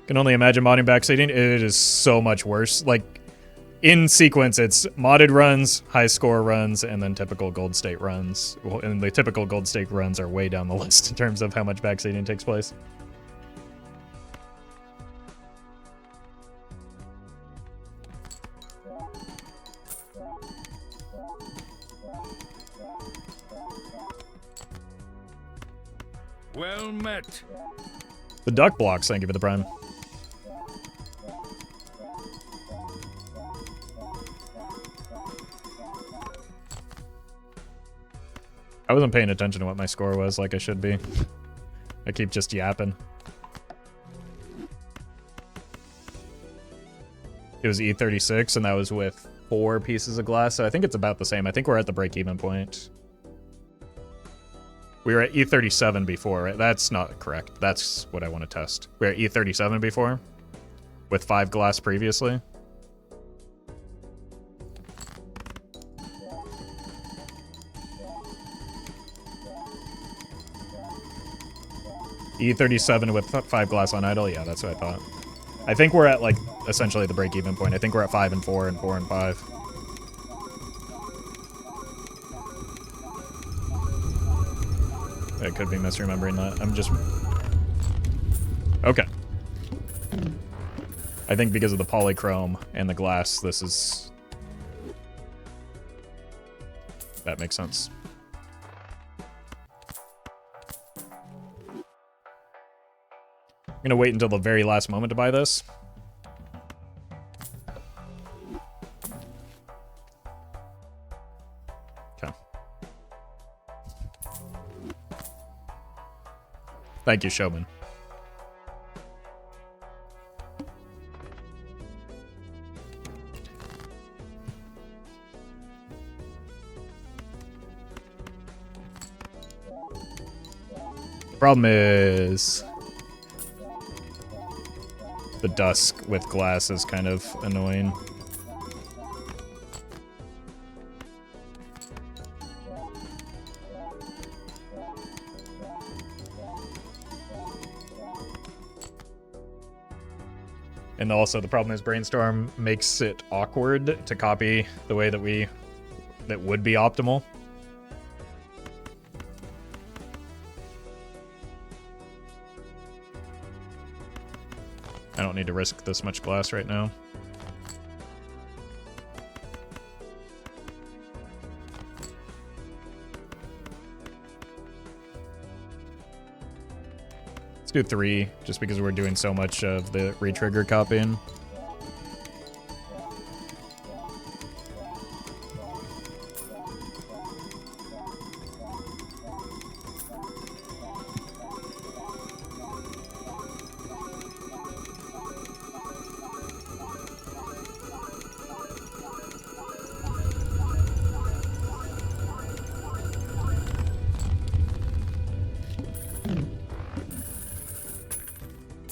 Can only imagine modding backseating. It is so much worse. Like, in sequence, it's modded runs, high score runs, and then typical gold state runs. And the typical gold state runs are way down the list in terms of how much backseating takes place. Well met. The duck blocks, thank you for the Prime. I wasn't paying attention to what my score was like I should be. I keep just yapping. It was E36, and that was with 4 pieces of glass, so I think it's about the same. I think we're at the break-even point. We were at E37 before, right? That's not correct. That's what I want to test. We were at E37 before, with 5 glass previously. E37 with 5 glass on idle? Yeah, that's what I thought. I think we're at, like, essentially the break-even point. I think we're at 5 and 4 and 4 and 5. I could be misremembering that. I'm just... Okay. I think because of the polychrome and the glass, this is... That makes sense. I'm gonna wait until the very last moment to buy this. Okay. Thank you, Showman. The problem is... the dusk with glass is kind of annoying. And also the problem is Brainstorm makes it awkward to copy the way that that would be optimal. I don't need to risk this much glass right now. Let's do 3, just because we're doing so much of the retrigger copying.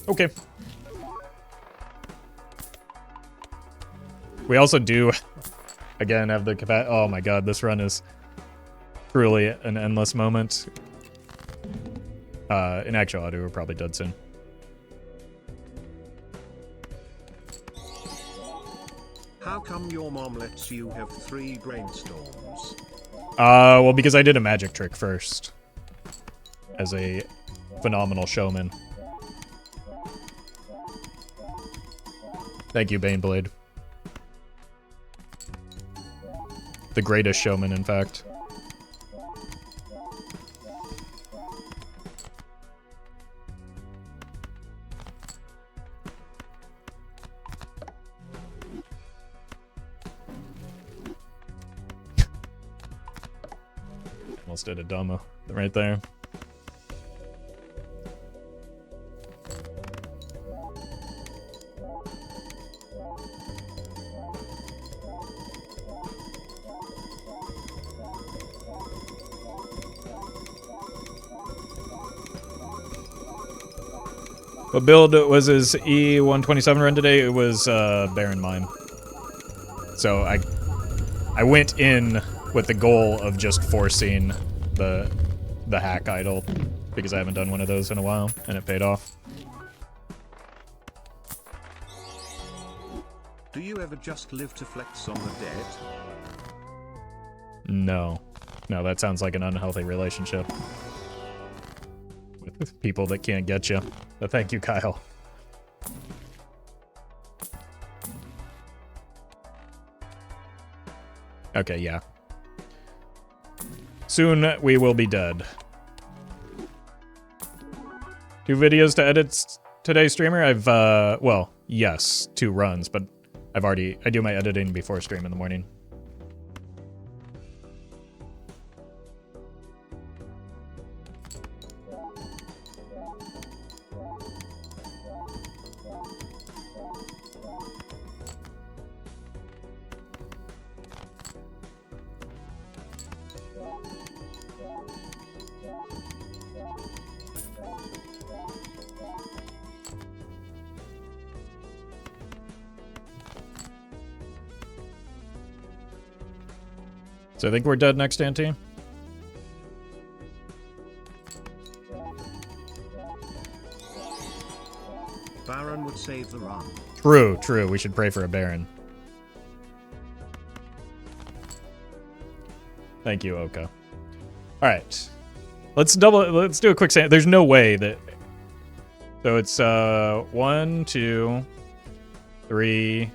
Okay. We also do, again, have the capacity. Oh my god, this run is truly an endless moment. In actuality, we're probably dead soon. How come your mom lets you have 3 brainstorms? Well, because I did a magic trick first. As a phenomenal showman. Thank you, Baneblade. The greatest showman, in fact. Almost did a demo right there. What build was his E127 run today? It was Baron Mine. So I went in with the goal of just forcing the hack idol because I haven't done one of those in a while, and it paid off. Do you ever just live to flex on the dead? No. No, that sounds like an unhealthy relationship. With people that can't get you. But thank you, Kyle. Okay, yeah. Soon we will be dead. 2 videos to edit today, streamer? I've, well, yes, 2 runs, but I do my editing before stream in the morning. So I think we're dead next, Ante. Baron would save the run. True, true. We should pray for a Baron. Thank you, Oka. All right. Let's do a quick sample. There's no way that... So it's 1, 2, 3,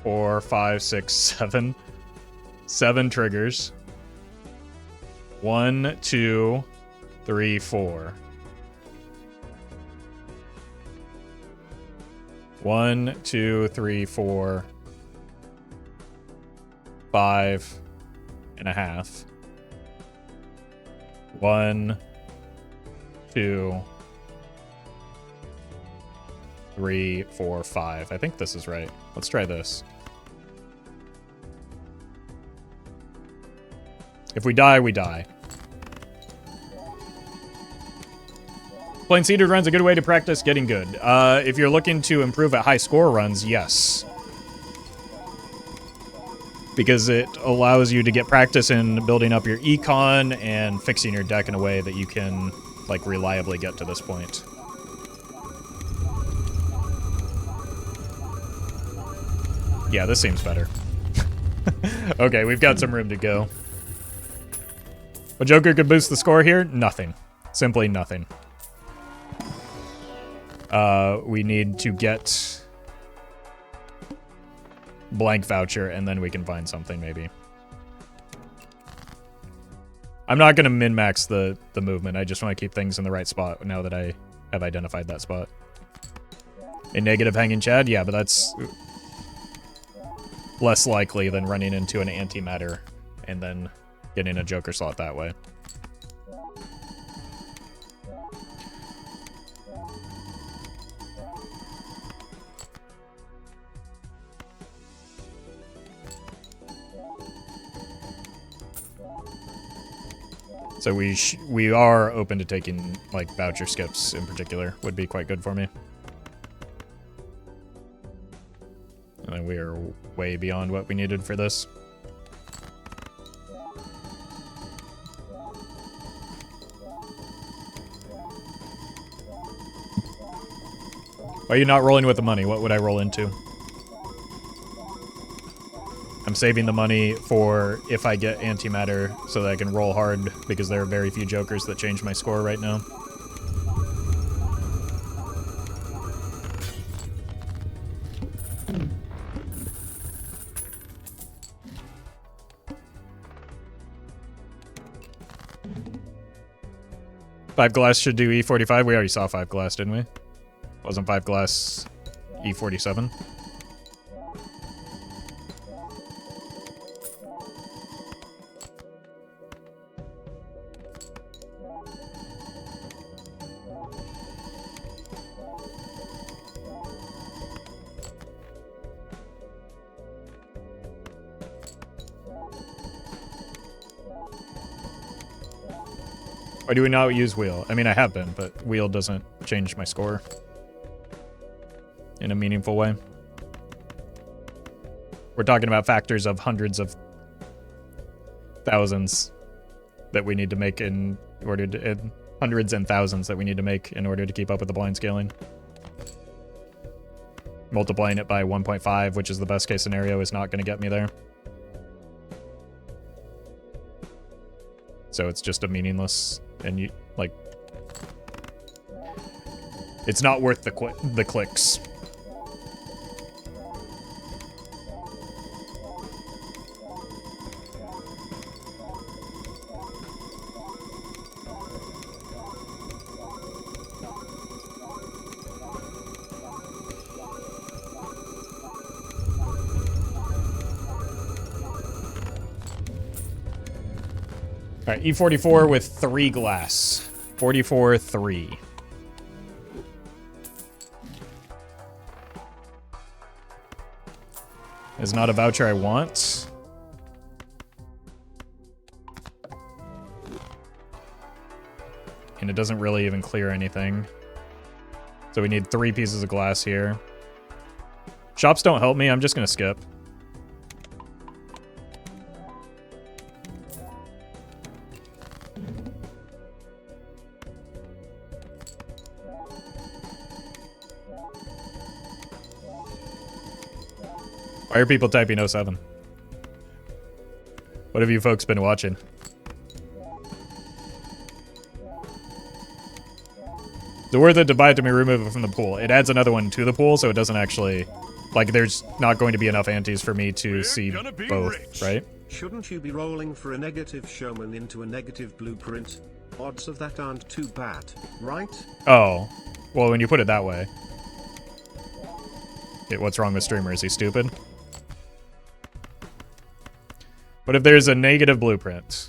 4, 5, 6, 7. 7 triggers. 1, 2, 3, 4. 1, 2, 3, 4. 5 and a half. 1, 2, 3, 4, 5. I think this is right. Let's try this. If we die, we die. Playing seeded runs a good way to practice getting good. If you're looking to improve at high score runs, yes. Because it allows you to get practice in building up your econ and fixing your deck in a way that you can, like, reliably get to this point. Yeah, this seems better. Okay, we've got some room to go. A Joker could boost the score here? Nothing. Simply nothing. We need to get blank voucher, and then we can find something, maybe. I'm not going to min-max the movement. I just want to keep things in the right spot now that I have identified that spot. A negative hanging Chad? Yeah, but that's less likely than running into an Antimatter and then getting a Joker slot that way. So we are open to taking, like, voucher skips in particular. Would be quite good for me. And then we are way beyond what we needed for this. Why are you not rolling with the money? What would I roll into? I'm saving the money for if I get Antimatter so that I can roll hard, because there are very few Jokers that change my score right now. Five glass should do E45. We already saw 5 glass, didn't we? Wasn't 5 glass E47? Why do we not use wheel? I mean, I have been, but wheel doesn't change my score in a meaningful way. We're talking about factors of hundreds of thousands that we need to make in order to... hundreds and thousands that we need to make in order to keep up with the blind scaling. Multiplying it by 1.5, which is the best case scenario, is not going to get me there. So it's just a meaningless... and you, like... it's not worth the clicks. Alright, E44 with 3 glass. 44-3. Is not a voucher I want. And it doesn't really even clear anything. So we need 3 pieces of glass here. Shops don't help me, I'm just gonna skip. Why are people typing 07? What have you folks been watching? Is it worth it to buy it to be removed from the pool? It adds another one to the pool, so it doesn't actually... like, there's not going to be enough antes for me to see both, right? Shouldn't you be rolling for a negative showman into a negative blueprint? Odds of that aren't too bad, right? Oh. Well, when you put it that way. What's wrong with streamer? Is he stupid? But if there's a negative blueprint,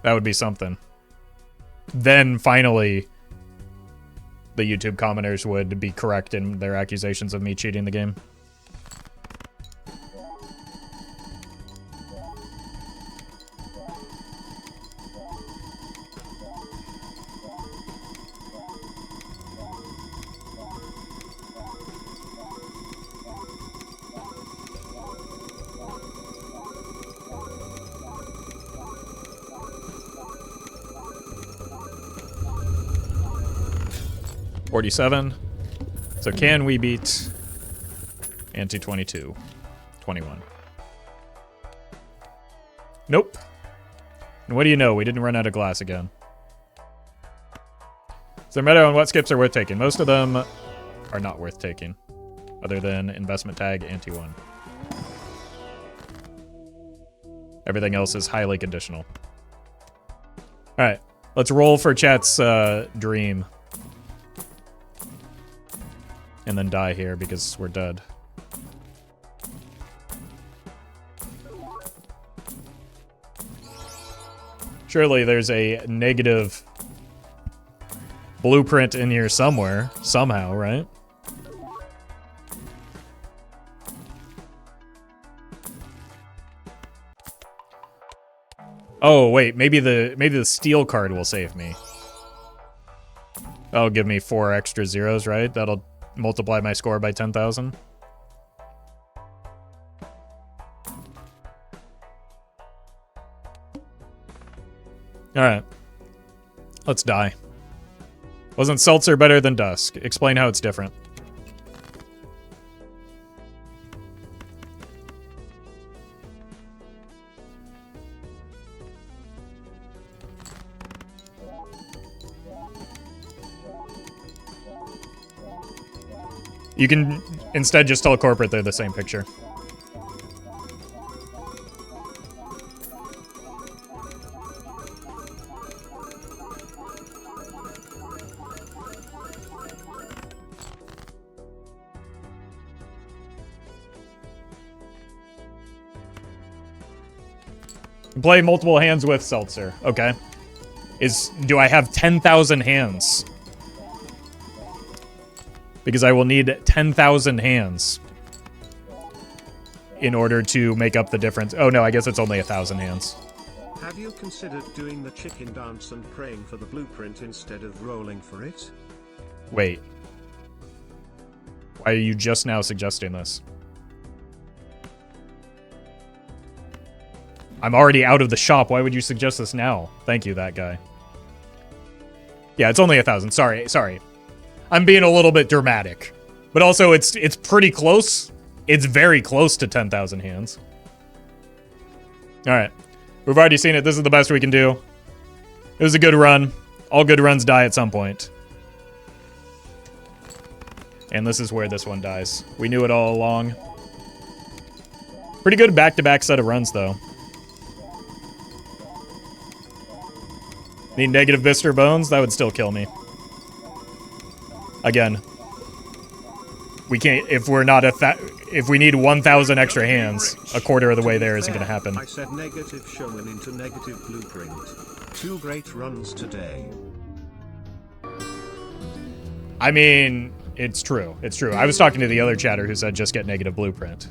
that would be something. Then, finally, the YouTube commenters would be correct in their accusations of me cheating the game. $47. So can we beat Ante 22? 21. Nope. And what do you know? We didn't run out of glass again. Is there meta on what skips are worth taking? Most of them are not worth taking. Other than investment tag, ante-1. Everything else is highly conditional. Alright. Let's roll for chat's dream. And then die here because we're dead. Surely there's a negative blueprint in here somewhere. Somehow, right? Oh, wait. Maybe the steel card will save me. That'll give me 4 extra zeros, right? That'll multiply my score by 10,000. Alright. Let's die. Wasn't Seltzer better than Dusk? Explain how it's different. You can instead just tell corporate they're the same picture. Play multiple hands with Seltzer. Okay. Do I have 10,000 hands? Because I will need 10,000 hands in order to make up the difference. Oh no, I guess it's only 1,000 hands. Have you considered doing the chicken dance and praying for the blueprint instead of rolling for it? Wait. Why are you just now suggesting this? I'm already out of the shop. Why would you suggest this now? Thank you, that guy. Yeah, it's only 1,000. Sorry. I'm being a little bit dramatic. But also, it's pretty close. It's very close to 10,000 hands. Alright. We've already seen it. This is the best we can do. It was a good run. All good runs die at some point. And this is where this one dies. We knew it all along. Pretty good back-to-back set of runs, though. Need negative Bister Bones? That would still kill me. Again, we can't, if we're not if we need 1,000 extra hands, a quarter of the way there isn't going to happen. I said negative showman into negative blueprint. 2 great runs today. I mean, it's true. It's true. I was talking to the other chatter who said just get negative blueprint.